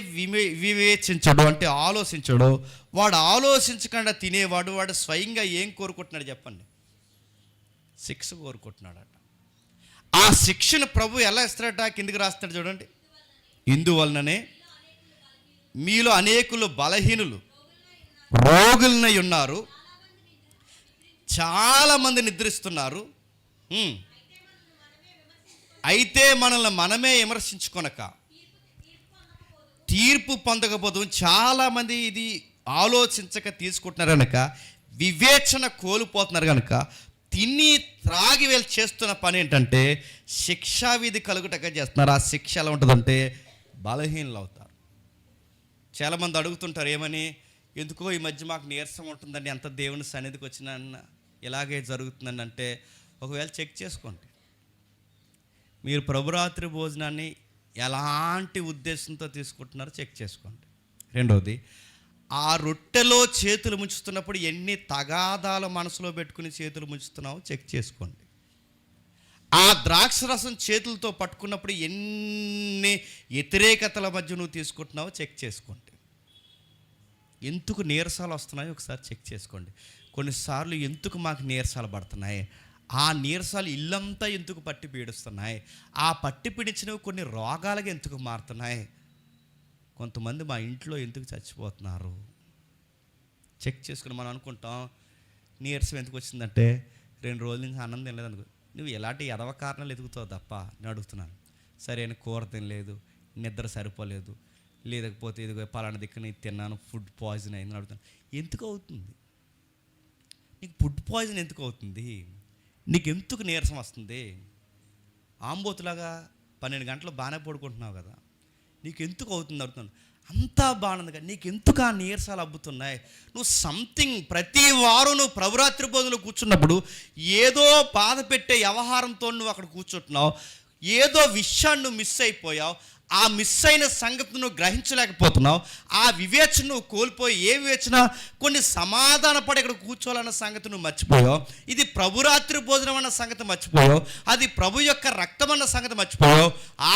వివేచించడో అంటే ఆలోచించడో, వాడు ఆలోచించకుండా తినేవాడు వాడు స్వయంగా ఏం కోరుకుంటున్నాడు చెప్పండి? శిక్ష కోరుకుంటున్నాడట. ఆ శిక్షను ప్రభు ఎలా ఇస్తాడట? కిందికి రాస్తాడు చూడండి, ఇందువలననే మీలో అనేకులు బలహీనులు రోగులనై ఉన్నారు, చాలామంది నిద్రిస్తున్నారు. అయితే మనల్ని మనమే విమర్శించుకొనక తీర్పు పొందకపోదు. చాలామంది ఇది ఆలోచించక తీసుకుంటున్నారు కనుక, వివేచన కోల్పోతున్నారు కనుక తిని త్రాగి వీళ్ళు చేస్తున్న పని ఏంటంటే శిక్షావిధి కలుగుటగా చేస్తున్నారు. ఆ శిక్ష ఎలా ఉంటుందంటే బలహీనలు అవుతారు. చాలామంది అడుగుతుంటారు ఏమని, ఎందుకో ఈ మధ్య మాకు నీరసం ఉంటుందండి, ఎంత దేవుని సన్నిధికి వచ్చినా ఇలాగే జరుగుతుందండి అంటే, ఒకవేళ చెక్ చేసుకోండి. మీరు ప్రభురాత్రి భోజనాన్ని ఎలాంటి ఉద్దేశంతో తీసుకుంటున్నారో చెక్ చేసుకోండి. రెండవది, ఆ రొట్టెలో చేతులు ముంచుతున్నప్పుడు ఎన్ని తగాదాలు మనసులో పెట్టుకుని చేతులు ముంచుతున్నావో చెక్ చేసుకోండి. ఆ ద్రాక్షరసం చేతులతో పట్టుకున్నప్పుడు ఎన్ని వ్యతిరేకతల మధ్య నువ్వు తీసుకుంటున్నావో చెక్ చేసుకోండి. ఎందుకు నీరసాలు వస్తున్నాయో ఒకసారి చెక్ చేసుకోండి. కొన్నిసార్లు ఎందుకు మాకు నీరసాలు పడుతున్నాయి, ఆ నీరసాలు ఇల్లంతా ఎందుకు పట్టి పీడిస్తున్నాయి, ఆ పట్టి పీడించినవి కొన్ని రోగాలుగా ఎందుకు మారుతున్నాయి, కొంతమంది మా ఇంట్లో ఎందుకు చచ్చిపోతున్నారు చెక్ చేసుకుని. మనం అనుకుంటాం నీరసం ఎందుకు వచ్చిందంటే 2 రోజుల నుంచి అన్నం తినలేదనుకో. నువ్వు ఎలాంటి ఎదవ కారణాలు ఎదుగుతావు తప్ప నేను అడుగుతున్నాను. సరైన కూర తినలేదు, నిద్ర సరిపోలేదు, లేకపోతే ఇదిగో పలానా దిక్కుని తిన్నాను, ఫుడ్ పాయిజన్ అయిందని అడుగుతాను. ఎందుకు అవుతుంది? నీకు ఫుడ్ పాయిజన్ ఎందుకు అవుతుంది? నీకు ఎందుకు నీరసం వస్తుంది? ఆంబోతులాగా 12 గంటలు బాగానే పడుకుంటున్నావు కదా, నీకు ఎందుకు అవుతుంది అడుగుతున్నాను. అంతా బాగుంది కదా, నీకు ఎందుకు ఆ నీరసాలు అబ్బుతున్నాయి? నువ్వు సంథింగ్ ప్రతి వారం నువ్వు ప్రభురాత్రి భోజనంలో కూర్చున్నప్పుడు ఏదో బాధ పెట్టే వ్యవహారంతో నువ్వు అక్కడ కూర్చుంటున్నావు, ఏదో విషయాన్ని నువ్వు మిస్ అయిపోయావు. ఆ మిస్ అయిన సంగతి నువ్వు గ్రహించలేకపోతున్నావు. ఆ వివేచన నువ్వు కోల్పోయి, ఏ వివేచన? కొన్ని సమాధాన పడి ఇక్కడ కూర్చోవాలన్న సంగతి నువ్వు మర్చిపోయావు. ఇది ప్రభురాత్రి భోజనం అన్న సంగతి మర్చిపోయావు. అది ప్రభు యొక్క రక్తం అన్న సంగతి మర్చిపోయావు.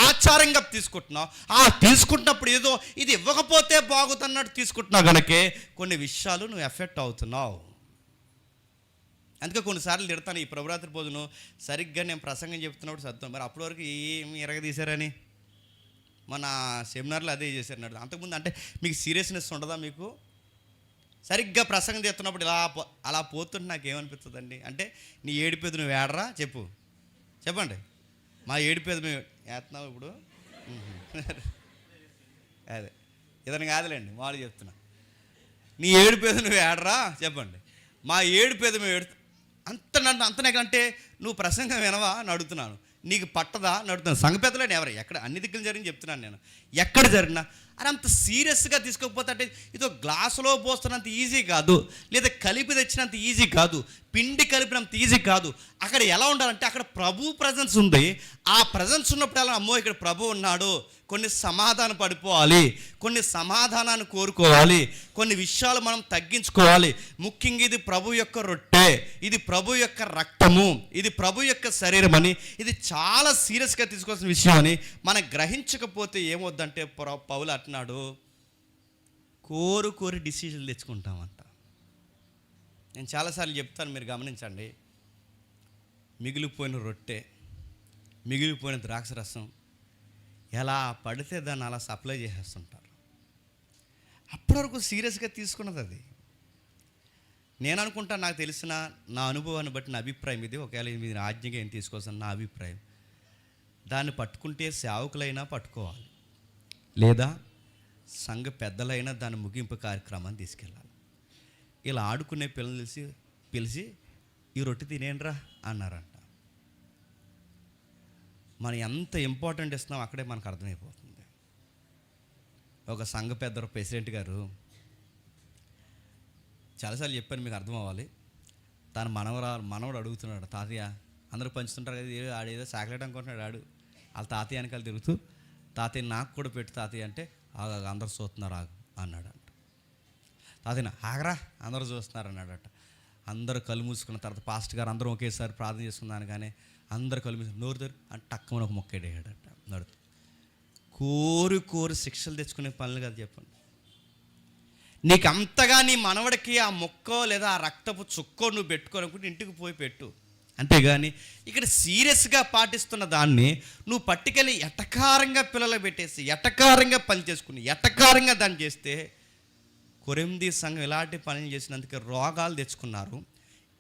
ఆచారంగా తీసుకుంటున్నావు. తీసుకుంటున్నప్పుడు ఏదో ఇది ఇవ్వకపోతే బాగుతున్నట్టు తీసుకుంటున్నావు కనుకే కొన్ని విషయాలు నువ్వు ఎఫెక్ట్ అవుతున్నావు. అందుకే కొన్నిసార్లు తిడతాను, ఈ ప్రభురాత్రి భోజనం సరిగ్గా నేను ప్రసంగం చెప్తున్నప్పుడు సత్యం, మరి అప్పటి వరకు ఏమి ఎరగదీశారని మన సెమినార్లో అదే చేశారు అన్నాడు. అంతకుముందు అంటే మీకు సీరియస్నెస్ ఉండదా? మీకు సరిగ్గా ప్రసంగం చేస్తున్నప్పుడు అలా పోతుంటే నాకేమనిపిస్తుందండి అంటే, నీ ఏడిపేది నువ్వు ఏడరా చెప్పండి. మా ఏడిపేది మేము వేస్తున్నావు ఇప్పుడు అదే ఇదని కాదులేండి, మామూలు చెప్తున్నా. నీ ఏడిపేది నువ్వు ఏడరా చెప్పండి. మా ఏడిపేది మేము అంతనేకంటే నువ్వు ప్రసంగం వినవా అని అడుగుతున్నాను. నీకు పట్టదా అని అడుగుతున్నాను. సంఘ పెద్దలేని ఎవరు ఎక్కడ అన్ని దిక్కులు జరిగింది చెప్తున్నాను నేను. ఎక్కడ జరిగినా అని అంత సీరియస్గా తీసుకోకపోతే అంటే ఇదో గ్లాసులో పోస్తున్నంత ఈజీ కాదు, లేదా కలిపి తెచ్చినంత ఈజీ కాదు, పిండి కలిపినంత ఈజీ కాదు. అక్కడ ఎలా ఉండాలంటే అక్కడ ప్రభు ప్రజెన్స్ ఉంది. ఆ ప్రజెన్స్ ఉన్నప్పుడు ఎలా, అమ్మో ఇక్కడ ప్రభు ఉన్నాడు, కొన్ని సమాధానం పడిపోవాలి, కొన్ని సమాధానాన్ని కోరుకోవాలి, కొన్ని విషయాలు మనం తగ్గించుకోవాలి. ముఖ్యంగా ఇది ప్రభు యొక్క రొట్టె, ఇది ప్రభు యొక్క రక్తము, ఇది ప్రభు యొక్క శరీరం అని, ఇది చాలా సీరియస్గా తీసుకోవాల్సిన విషయం అని మనం గ్రహించకపోతే ఏమవుద్దంటే పౌలు అంటున్నాడు, కోరి డిసిజన్లు తెచ్చుకుంటామంట. నేను చాలాసార్లు చెప్తాను, మీరు గమనించండి. మిగిలిపోయిన రొట్టె, మిగిలిపోయిన ద్రాక్ష రసం ఎలా పడితే దాన్ని అలా సప్లై చేసేస్తుంటారు. అప్పటి వరకు సీరియస్గా తీసుకున్నది అది. నేను అనుకుంటా, నాకు తెలిసిన నా అనుభవాన్ని బట్టి నా అభిప్రాయం ఇది, ఒకవేళ ఇది ఆజ్ఞగా ఏం తీసుకోవాల్సిన నా అభిప్రాయం, దాన్ని పట్టుకుంటే సేవకులైనా పట్టుకోవాలి, లేదా సంఘ పెద్దలైనా దాని ముగింపు కార్యక్రమాన్ని తీసుకెళ్ళాలి. ఇలా ఆడుకునే పిల్లలు పిలిచి ఈ రొట్టె తినేండ్రా అన్నారంట. మనం ఎంత ఇంపార్టెంట్ ఇస్తున్నాం అక్కడే మనకు అర్థమైపోతుంది. ఒక సంఘ పెద్ద ప్రెసిడెంట్ గారు చాలాసార్లు చెప్పాను, మీకు అర్థం అవ్వాలి. తన మనవడు అడుగుతున్నాడు, తాతయ్య అందరూ పంచుతుంటారు కదా, ఆడేదో చాక్లెట్ అనుకుంటున్నాడు, వాళ్ళ తాతయ్య వెనకాల తిరుగుతూ, తాతయ్య నాకు కూడా పెట్టు తాతయ్య అంటే, అందరు చూస్తున్నారు అన్నాడు. తాతయ్య ఆగరా అందరూ చూస్తున్నారు అన్నాడట. అందరూ కళ్ళు మూసుకున్న తర్వాత పాస్ట్ గారు అందరం ఒకేసారి ప్రార్థన చేసుకున్నాను, కానీ అందరు కళ్ళు మూసుకుని నోరు తెరు అని టక్కుమని ఒక మొక్క వేయడట. నడుతూ కోరి శిక్షలు తెచ్చుకునే పనులు కదా చెప్పండి. నీకు అంతగా నీ మనవడికి ఆ మొక్కో లేదా ఆ రక్తపు చుక్కో నువ్వు పెట్టుకోనుకుంటే ఇంటికి పోయి పెట్టు, అంతేగాని ఇక్కడ సీరియస్గా పాటిస్తున్న దాన్ని నువ్వు పట్టుకెళ్ళి ఎటకారంగా పిల్లలు పెట్టేసి ఎటకారంగా పని చేసుకుని ఎటకారంగా దాన్ని చేస్తే, కొరింథీ సంఘం ఇలాంటి పనులు చేసినందుకే రోగాలు తెచ్చుకున్నారు,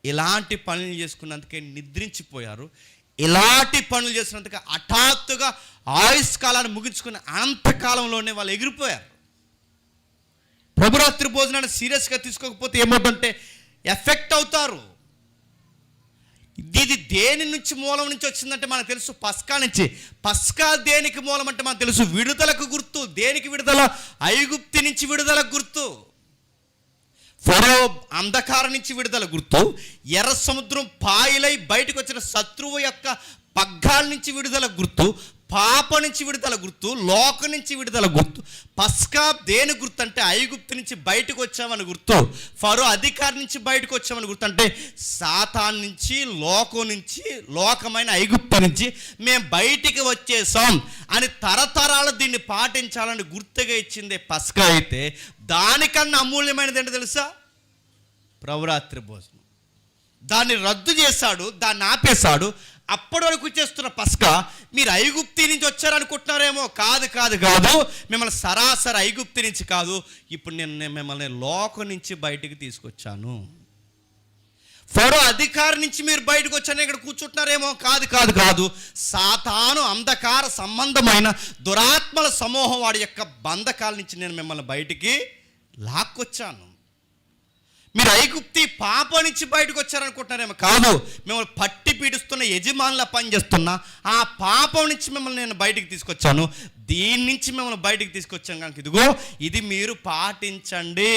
ఇలాంటి పనులు చేసుకున్నందుకే నిద్రించిపోయారు, ఇలాంటి పనులు చేసినందుకే హఠాత్తుగా ఆయుష్కాలాన్ని ముగించుకుని అనంతకాలంలోనే వాళ్ళు ఎగిరిపోయారు. ప్రభురాత్రి భోజనాన్ని సీరియస్గా తీసుకోకపోతే ఏమవుతుందంటే ఎఫెక్ట్ అవుతారు. ఇది దేని నుంచి మూలం నుంచి వచ్చిందంటే మనకు తెలుసు, పస్కా నుంచి. పస్కా దేనికి మూలం అంటే మనకు తెలుసు, విడుదలకు గుర్తు. దేనికి విడుదల? ఐగుప్తు నుంచి విడుదలకు గుర్తు. ఫరో అంధకారం నుంచి విడుదల గుర్తు. ఎర్ర సముద్రం పాయలై బయటకు వచ్చిన శత్రువు యొక్క పగ్గాల నుంచి విడుదల గుర్తు. పాప నుంచి విడుదల గుర్తు. లోకం నుంచి విడుదల గుర్తు. పస్కా దేని గుర్తు అంటే ఐగుప్తు నుంచి బయటకు వచ్చామని గుర్తు. ఫరో అధికారి నుంచి బయటకు వచ్చామని గుర్తు. అంటే సాతాన్ నుంచి, లోకం నుంచి, లోకమైన ఐగుప్తు నుంచి మేము బయటికి వచ్చేసాం అని తరతరాలు దీన్ని పాటించాలని గుర్తుగా ఇచ్చిందే పస్కా. అయితే దానికన్నా అమూల్యమైనది ఏంటో తెలుసా? ప్రభురాత్రి భోజనం. దాన్ని రద్దు చేశాడు, దాన్ని ఆపేశాడు. అప్పటి వరకు చేస్తున్న పస్కా మీరు ఐగుప్తి నుంచి వచ్చారనుకుంటున్నారేమో. కాదు, మిమ్మల్ని సరాసరి ఐగుప్తి నుంచి కాదు, ఇప్పుడు నేను మిమ్మల్ని లోకం నుంచి బయటికి తీసుకొచ్చాను. ఫరో అధికారి నుంచి మీరు బయటకు వచ్చాను ఇక్కడ కూర్చుంటున్నారేమో. కాదు, సాతాను అంధకార సంబంధమైన దురాత్మల సమూహం వాడి యొక్క బంధకాల నుంచి నేను మిమ్మల్ని బయటికి లాక్కొచ్చాను. మీరు ఐగుప్తి పాపం నుంచి బయటకు వచ్చారనుకుంటున్నారేమో. కాదు, మిమ్మల్ని పట్టి పీడిస్తున్న యజమానులా పనిచేస్తున్నా ఆ పాపం నుంచి మిమ్మల్ని నేను బయటికి తీసుకొచ్చాను. దీని నుంచి మిమ్మల్ని బయటికి తీసుకొచ్చాను కనుక ఇదిగో ఇది మీరు పాటించండి.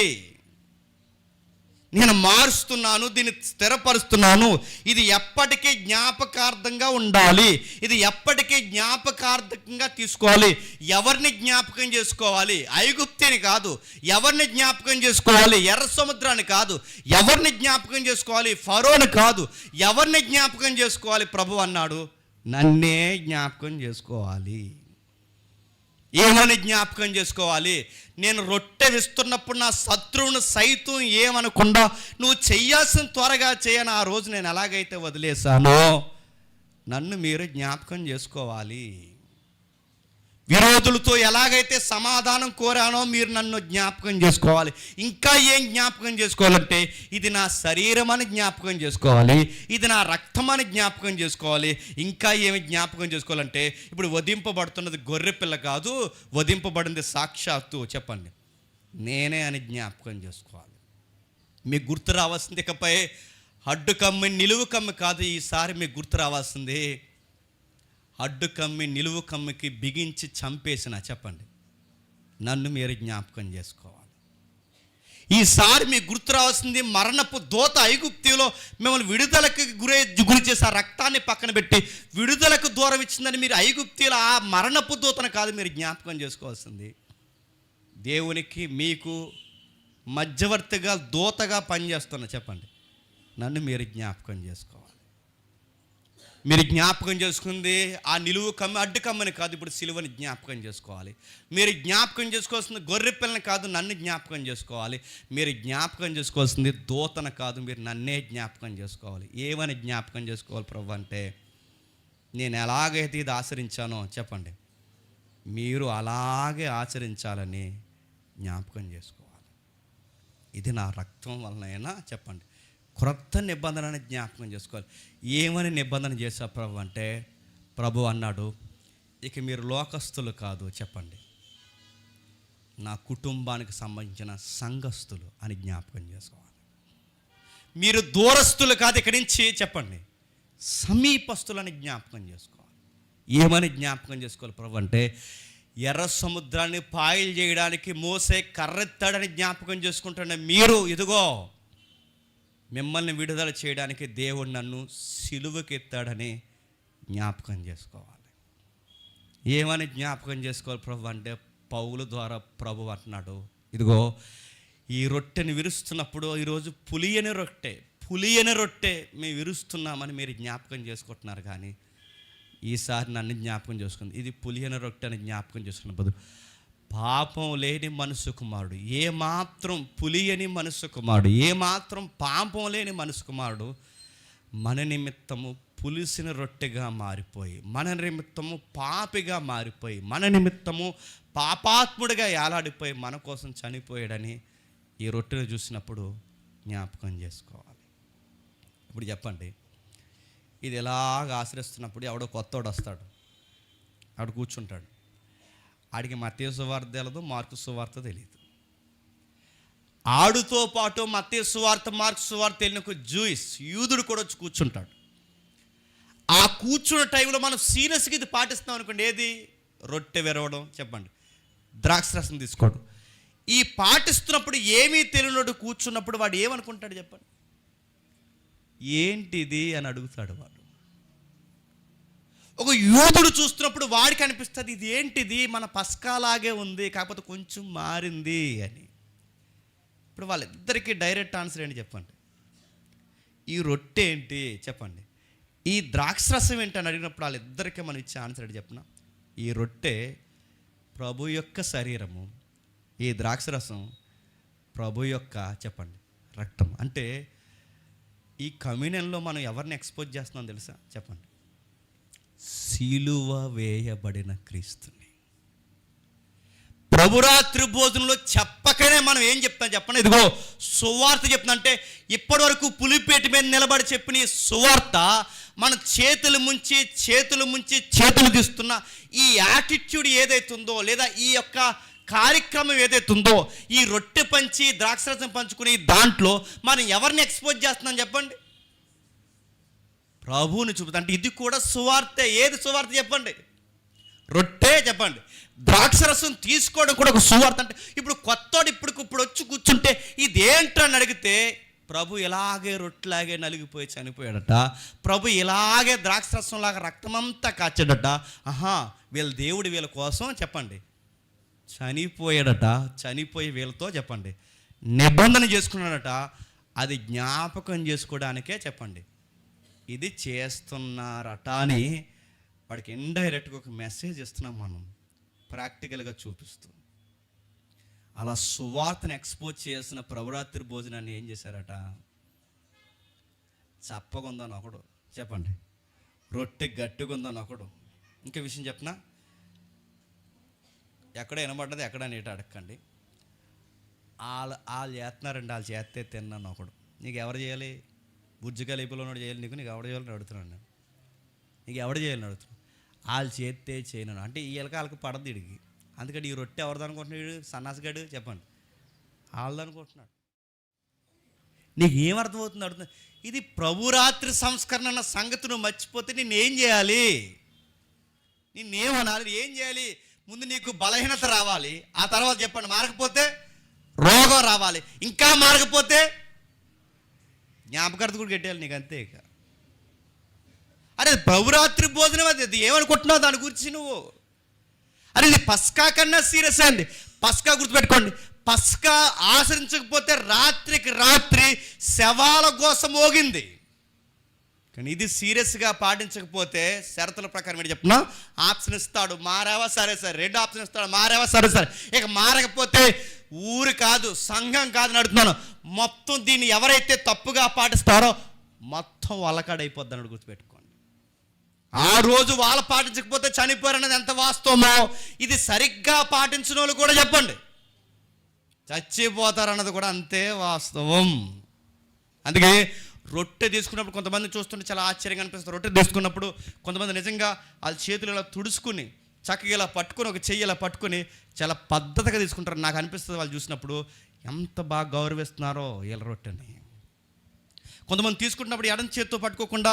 నేను మారుస్తున్నాను, దీన్ని స్థిరపరుస్తున్నాను. ఇది ఎప్పటికీ జ్ఞాపకార్థంగా ఉండాలి. ఇది ఎప్పటికీ జ్ఞాపకార్థంగా తీసుకోవాలి. ఎవరిని జ్ఞాపకం చేసుకోవాలి? ఐగుప్తిని కాదు. ఎవరిని జ్ఞాపకం చేసుకోవాలి? ఎర్ర సముద్రాన్ని కాదు. ఎవరిని జ్ఞాపకం చేసుకోవాలి? ఫరోని కాదు. ఎవరిని జ్ఞాపకం చేసుకోవాలి? ప్రభు అన్నాడు, నన్నే జ్ఞాపకం చేసుకోవాలి. ఏమని జ్ఞాపకం చేసుకోవాలి? నేను రొట్టె విస్తున్నప్పుడు నా శత్రువును సైతం ఏమనకుండా నువ్వు చెయ్యాల్సిన త్వరగా చేయని ఆ రోజు నేను ఎలాగైతే వదిలేశానో నన్ను మీరు జ్ఞాపకం చేసుకోవాలి. విరోధులతో ఎలాగైతే సమాధానం కోరానో మీరు నన్ను జ్ఞాపకం చేసుకోవాలి. ఇంకా ఏం జ్ఞాపకం చేసుకోవాలంటే ఇది నా శరీరం అని జ్ఞాపకం చేసుకోవాలి, ఇది నా రక్తం అని జ్ఞాపకం చేసుకోవాలి. ఇంకా ఏమి జ్ఞాపకం చేసుకోవాలంటే ఇప్పుడు వధింపబడుతున్నది గొర్రె పిల్ల కాదు, వధింపబడింది సాక్షాత్తు చెప్పండి నేనే అని జ్ఞాపకం చేసుకోవాలి. మీకు గుర్తు రావాల్సింది ఇకపై అడ్డు కమ్మి నిలువు కమ్మి కాదు. ఈసారి మీకు గుర్తు రావాల్సింది అడ్డు కమ్మి నిలువు కమ్మికి బిగించి చంపేసిన చెప్పండి నన్ను మీరు జ్ఞాపకం చేసుకోవాలి. ఈసారి మీకు గుర్తు రావాల్సింది మరణపు దోత ఐగుప్తిలో మిమ్మల్ని విడుదలకు గురి చేసి ఆ రక్తాన్ని పక్కన పెట్టి విడుదలకు దూరం ఇచ్చిందని మీరు ఐగుప్తిలో ఆ మరణపు దోతను కాదు మీరు జ్ఞాపకం చేసుకోవాల్సింది. దేవునికి మీకు మధ్యవర్తిగా దోతగా పనిచేస్తున్నా చెప్పండి నన్ను మీరు జ్ఞాపకం చేసుకోవాలి. మీరు జ్ఞాపకం చేసుకుంది ఆ నిలువు కమ్మి అడ్డు కమ్మని కాదు, ఇప్పుడు సిలువని జ్ఞాపకం చేసుకోవాలి. మీరు జ్ఞాపకం చేసుకోవాల్సింది గొర్రె పిల్లని కాదు, నన్ను జ్ఞాపకం చేసుకోవాలి. మీరు జ్ఞాపకం చేసుకోవాల్సింది దోతన కాదు, మీరు నన్నే జ్ఞాపకం చేసుకోవాలి. ఏమని జ్ఞాపకం చేసుకోవాలి ప్రభు అంటే నేను ఎలాగైతే ఇది ఆచరించానో చెప్పండి మీరు అలాగే ఆచరించాలని జ్ఞాపకం చేసుకోవాలి. ఇది నా రక్తం వలనైనా చెప్పండి క్రొత్త నిబంధనని జ్ఞాపకం చేసుకోవాలి. ఏమని నిబంధన చేశా ప్రభు అంటే ప్రభు అన్నాడు ఇక మీరు లోకస్తులు కాదు చెప్పండి నా కుటుంబానికి సంబంధించిన సంఘస్థులు అని జ్ఞాపకం చేసుకోవాలి. మీరు దూరస్తులు కాదు ఇక్కడి నుంచి చెప్పండి సమీపస్తులని జ్ఞాపకం చేసుకోవాలి. ఏమని జ్ఞాపకం చేసుకోవాలి ప్రభు అంటే ఎర్ర సముద్రాన్ని పాయలు చేయడానికి మోసే కర్రెత్తాడని జ్ఞాపకం చేసుకుంటున్న మీరు ఇదిగో మిమ్మల్ని విడుదల చేయడానికి దేవుడు నన్ను సిలువకెత్తాడని జ్ఞాపకం చేసుకోవాలి. ఏమని జ్ఞాపకం చేసుకోవాలి ప్రభు అంటే పౌలు ద్వారా ప్రభు అంటున్నాడు ఇదిగో ఈ రొట్టెని విరుస్తున్నప్పుడు ఈరోజు పులియని రొట్టె మేము విరుస్తున్నామని మీరు జ్ఞాపకం చేసుకుంటున్నారు. కానీ ఈసారి నన్ను జ్ఞాపకం చేసుకుంది ఇది పులియని రొట్టె అని జ్ఞాపకం చేసుకున్న బదులు పాపం లేని మనసు కుమారుడు ఏమాత్రం పులియని మనసు కుమారుడు ఏమాత్రం పాపం లేని మనసు కుమారుడు మన నిమిత్తము పులిసిన రొట్టెగా మారిపోయి మన నిమిత్తము పాపిగా మారిపోయి మన నిమిత్తము పాపాత్ముడిగా ఏలాడిపోయి మన కోసం చనిపోయాడని ఈ రొట్టెను చూసినప్పుడు జ్ఞాపకం చేసుకోవాలి. ఇప్పుడు చెప్పండి ఇది ఎలాగ ఆశ్రయిస్తున్నప్పుడు ఎవడో కొత్తోడు వస్తాడు, ఆడు కూర్చుంటాడు. ఆడికి మత్తయి సువార్త తెలియదు, మార్కు సువార్త తెలియదు. ఆడుతో పాటు మత్తయి సువార్త మార్కు సువార్త తెలియని ఒక యూదుడు కూడా వచ్చి కూర్చుంటాడు. ఆ కూర్చున్న టైంలో మనం సీరియస్గా ఇది పాటిస్తాం అనుకోండి ఏది రొట్టె విరవడం చెప్పండి ద్రాక్షరసం తీసుకోవడం ఈ పాటిస్తున్నప్పుడు ఏమీ తెలియనోడు కూర్చున్నప్పుడు వాడు ఏమనుకుంటాడు చెప్పండి ఏంటిది అని అడుగుతాడు. వాడు ఒక యూదుడు చూస్తున్నప్పుడు వాడికి అనిపిస్తుంది ఇది ఏంటిది మన పస్కాలాగే ఉంది కాకపోతే కొంచెం మారింది అని. ఇప్పుడు వాళ్ళిద్దరికీ డైరెక్ట్ ఆన్సర్ ఏంటి చెప్పండి ఈ రొట్టె ఏంటి చెప్పండి ఈ ద్రాక్షరసం ఏంటి అని అడిగినప్పుడు వాళ్ళిద్దరికీ మనం ఇచ్చే ఆన్సర్ ఏంటి చెప్పిన ఈ రొట్టె ప్రభు యొక్క శరీరము ఈ ద్రాక్షరసం ప్రభు యొక్క చెప్పండి రక్తం. అంటే ఈ కమ్యూనియన్లో మనం ఎవరిని ఎక్స్పోజ్ చేస్తున్నాం తెలుసా చెప్పండి సిలువ వేయబడిన క్రీస్తుని. ప్రభురాత్రి భోజనంలో చెప్పకనే మనం ఏం చెప్తాం చెప్పండి ఇదిగో సువార్త చెప్తున్నా అంటే ఇప్పటి వరకు పులిపేట మీద నిలబడి చెప్పిన ఈ సువార్త మన చేతులు ముంచి చేతులు తీస్తున్న ఈ యాటిట్యూడ్ ఏదైతే ఉందో లేదా ఈ యొక్క కార్యక్రమం ఏదైతే ఉందో, ఈ రొట్టె పంచి ద్రాక్షరసం పంచుకుని దాంట్లో మనం ఎవరిని ఎక్స్పోజ్ చేస్తున్నాం చెప్పండి? ప్రభువుని చూపుతా. అంటే ఇది కూడా సువార్తే. ఏది సువార్త చెప్పండి? రొట్టె చెప్పండి. ద్రాక్షరసం తీసుకోవడం కూడా ఒక సువార్త. అంటే ఇప్పుడు కొత్తోడు ఇప్పుడు వచ్చి కూర్చుంటే ఇదేంటని అడిగితే, ప్రభు ఇలాగే రొట్టెలాగే నలిగిపోయి చనిపోయాడట, ప్రభు ఇలాగే ద్రాక్షరసంలాగా రక్తమంతా కాచాడట. వీళ్ళ దేవుడు వీళ్ళ కోసం చెప్పండి చనిపోయాడట, చనిపోయి వీళ్ళతో చెప్పండి నిబంధన చేసుకున్నాడట. అది జ్ఞాపకం చేసుకోవడానికే చెప్పండి ఇది చేస్తున్నారట అని వాడికి ఇండైరెక్ట్గా ఒక మెసేజ్ ఇస్తున్నాం మనం, ప్రాక్టికల్గా చూపిస్తూ. అలా సువార్తను ఎక్స్పోజ్ చేసిన ప్రభురాత్రి భోజనాన్ని ఏం చేశారట? చప్పగుందని ఒకడు చెప్పండి, రొట్టె గట్టిగుందని ఒకడు. ఇంకా విషయం చెప్పనా, ఎక్కడ వినబడ్డది ఎక్కడ నీట అడగండి. వాళ్ళు చేస్తున్నారండి, వాళ్ళు చేస్తే తిన్నాను ఒకడు. నీకు ఎవరు చేయాలి? బుజ్జిగా లేపులో ఉన్నాడు చేయాలి, నీకు ఎవడు చేయాలని అడుగుతున్నాను నేను. నీకు ఎవడు చేయాలని అడుగుతున్నాను. వాళ్ళు చేస్తే చేయను అంటే ఈ వాళ్ళకి పడద్దు ఇడికి. అందుకని ఈ రొట్టె ఎవరిది అనుకుంటున్నాడు? సన్నాసిగాడు చెప్పండి, వాళ్ళది అనుకుంటున్నాడు. నీకు ఏమర్థమవుతుంది అడుగుతున్నా? ఇది ప్రభురాత్రి సంస్కరణ అన్న సంగతి నువ్వు మర్చిపోతే నేనేం చేయాలి? నిన్నేమనాలి? ఏం చేయాలి? ముందు నీకు బలహీనత రావాలి, ఆ తర్వాత చెప్పండి మారకపోతే రోగం రావాలి, ఇంకా మారకపోతే జ్ఞాపకార్థ కూడా గట్టేయాలి నీకు, అంతే. ఇక అరే ప్రభురాత్రి భోజనం అది ఏమనుకుంటున్నావు దాని గురించి నువ్వు? అరే ఇది పస్కా కన్నా సీరియస్ అండి. పస్కా గుర్తుపెట్టుకోండి, పస్కా ఆచరించకపోతే రాత్రికి రాత్రి శవాల కోసం మోగింది. కానీ ఇది సీరియస్గా పాటించకపోతే షరతుల ప్రకారం ఏంటి చెప్తున్నా, ఆప్షన్ ఇస్తాడు, మారావా సరే సరే, 2 ఆప్షన్ ఇస్తాడు, మారావా సరే సరే. ఇక మారకపోతే ఊరు కాదు సంఘం కాదు నడుతున్నాను, మొత్తం దీన్ని ఎవరైతే తప్పుగా పాటిస్తారో మొత్తం వాళ్ళకాడైపోద్ది అన్నట్టు గుర్తుపెట్టుకోండి. ఆ రోజు వాళ్ళు పాటించకపోతే చనిపోయారన్నది ఎంత వాస్తవమో, ఇది సరిగ్గా పాటించిన వాళ్ళు కూడా చెప్పండి చచ్చిపోతారన్నది కూడా అంతే వాస్తవం. అందుకే రొట్టె తీసుకున్నప్పుడు కొంతమంది చూస్తుంటే చాలా ఆశ్చర్యంగా అనిపిస్తుంది. రొట్టె తీసుకున్నప్పుడు కొంతమంది నిజంగా వాళ్ళ చేతులు ఇలా తుడుచుకుని చక్కగా ఇలా పట్టుకొని, ఒక చెయ్యి ఇలా పట్టుకొని చాలా పద్ధతిగా తీసుకుంటారు. నాకు అనిపిస్తుంది వాళ్ళు చూసినప్పుడు ఎంత బాగా గౌరవిస్తున్నారో వీళ్ళ రొట్టెని. కొంతమంది తీసుకుంటున్నప్పుడు ఎడం చేత్తో పట్టుకోకుండా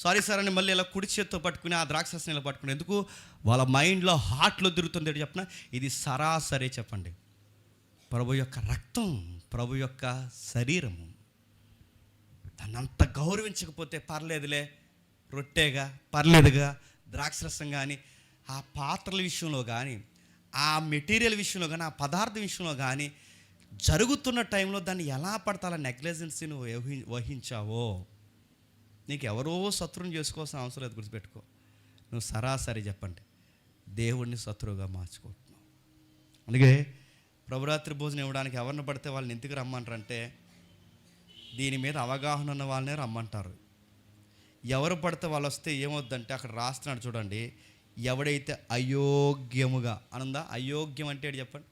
సారీ సార్ అని మళ్ళీ ఇలా కుడి చేత్తో పట్టుకుని ఆ ద్రాక్షరసం ఇలా పట్టుకుని, ఎందుకు? వాళ్ళ మైండ్లో హార్ట్లో తిరుగుతుంది ఏంటి చెప్పిన, ఇది సరాసరి చెప్పండి ప్రభు యొక్క రక్తం, ప్రభు యొక్క శరీరము. దాన్ని అంత గౌరవించకపోతే పర్లేదులే, రొట్టెగా పర్లేదుగా, ద్రాక్షరసం కానీ ఆ పాత్రల విషయంలో కానీ, ఆ మెటీరియల్ విషయంలో కానీ, ఆ పదార్థం విషయంలో కానీ జరుగుతున్న టైంలో దాన్ని ఎలా పడతాల నెగ్లిజెన్సీ నువ్వు వహించావో నీకు ఎవరో శత్రువుని చేసుకోవాల్సిన అవసరం లేదు. గుర్తుపెట్టుకో, నువ్వు సరాసరి చెప్పండి దేవుడిని శత్రువుగా మార్చుకుంటున్నావు. అందుకే ప్రభురాత్రి భోజనం ఇవ్వడానికి ఎవరిని పడితే వాళ్ళని ఎందుకు రమ్మంటారంటే, దీని మీద అవగాహన ఉన్న వాళ్ళనే రమ్మంటారు. ఎవరు పడితే వాళ్ళు వస్తే ఏమవుద్దంటే అక్కడ రాస్తున్నాడు చూడండి, ఎవడైతే అయోగ్యముగా అనుందా, అయోగ్యం అంటే చెప్పండి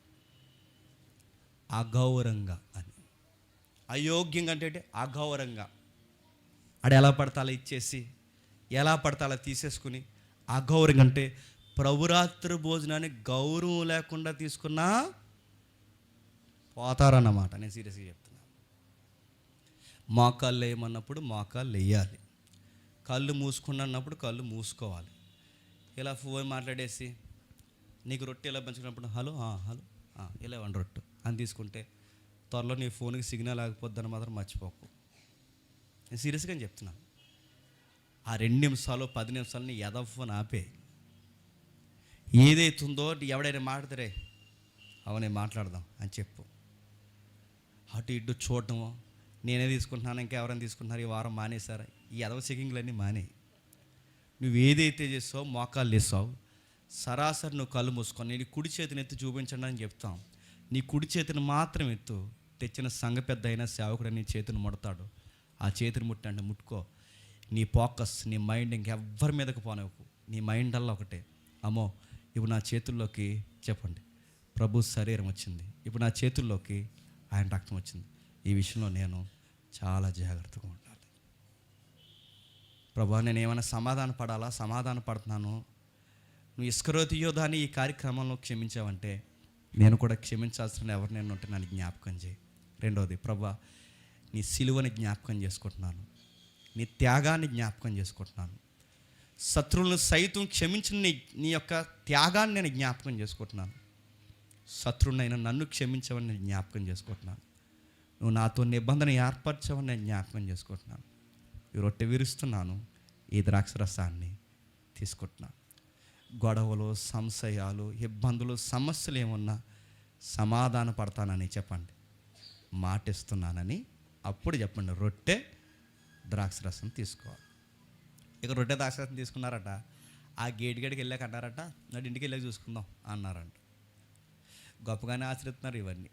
అగౌరవంగా అని. అయోగ్యంగా అంటే అగౌరవంగా, ఆడ ఎలా పడితే అలా ఇచ్చేసి, ఎలా పడితే అలా తీసేసుకుని అగౌరవంగా అంటే ప్రభురాత్రి భోజనాన్ని గౌరవం లేకుండా తీసుకున్నా పోతారన్నమాట. నేను సీరియస్గా చెప్తున్నా. మోకాళ్ళు వేయమన్నప్పుడు మోకాళ్ళు వేయాలి, కళ్ళు మూసుకున్నప్పుడు కళ్ళు మూసుకోవాలి. ఇలా ఫోన్ మాట్లాడేసి నీకు రొట్టె ఇలా పంచుకున్నప్పుడు హలో హలో ఇలా 1 రొట్టె అని తీసుకుంటే త్వరలో నీ ఫోన్కి సిగ్నల్ ఆగిపోద్దని మాత్రం మర్చిపోకు. నేను సీరియస్గా చెప్తున్నాను. ఆ 2 నిమిషాలు 10 నిమిషాలని ఎదవ ఫోన్ ఆపే. ఏదైతుందో ఎవడైనా మాట్లాడతారే అవన్నీ మాట్లాడదాం అని చెప్పు. అటు ఇటు చూడటము, నేనే తీసుకుంటున్నాను ఇంకెవరైనా తీసుకుంటున్నారు, ఈ వారం మానేశారా, ఈ ఎదవ చెకింగ్లన్నీ మానే. నువ్వు ఏదైతే చేస్తావు మోకాళ్ళు వేస్తావు, సరాసరి నువ్వు కళ్ళు మూసుకొని నీ కుడి చేతిని ఎత్తి చూపించండి అని చెప్తాం. నీ కుడి చేతిని మాత్రం ఎత్తు. తెచ్చిన సంఘ పెద్ద అయినా సేవకుడు నీ చేతిని ముడతాడు, ఆ చేతిని ముట్టండి, ముట్టుకో. నీ ఫోకస్, నీ మైండ్ ఇంకెవ్వరి మీదకి పోనివ్వకు. నీ మైండ్ అలా ఒకటే, అమ్మో ఇప్పుడు నా చేతుల్లోకి చెప్పండి ప్రభు శరీరం వచ్చింది, ఇప్పుడు నా చేతుల్లోకి ఆయన రక్తం వచ్చింది. ఈ విషయంలో నేను చాలా జాగ్రత్తగా ఉండాలి. ప్రభు నేను ఏమైనా సమాధాన పడాలా, సమాధాన పడుతున్నాను, నువ్వు ఇస్కరియోతు యోధాని ఈ కార్యక్రమంలో క్షమించావంటే నేను కూడా క్షమించాల్సిన ఎవరు నేను ఉంటే నన్ను జ్ఞాపకం చేయి. రెండవది, ప్రభా నీ సిలువని జ్ఞాపకం చేసుకుంటున్నాను, నీ త్యాగాన్ని జ్ఞాపకం చేసుకుంటున్నాను, శత్రువులను సైతం క్షమించిన నీ యొక్క త్యాగాన్ని నేను జ్ఞాపకం చేసుకుంటున్నాను, శత్రువునైనా నన్ను క్షమించవని నేను జ్ఞాపకం చేసుకుంటున్నాను, నువ్వు నాతో నిబంధన ఏర్పరచవని నేను జ్ఞాపకం చేసుకుంటున్నాను. ఈ రొట్టె విరుస్తున్నాను, ఈ ద్రాక్షరసాన్ని తీసుకుంటున్నాను. గొడవలు, సంశయాలు, ఇబ్బందులు, సమస్యలు ఏమున్నా సమాధాన పడతానని చెప్పండి, మాటిస్తున్నానని అప్పుడు చెప్పండి. రొట్టె ద్రాక్షరసం తీసుకోవాలి. ఇక రొట్టె ద్రాక్షరసం తీసుకున్నారట, ఆ గేటు గడికి వెళ్ళాక అన్నారట, నాడు ఇంటికి వెళ్ళాక చూసుకుందాం అన్నారంట. గొప్పగానే ఆచరిస్తున్నారు ఇవన్నీ.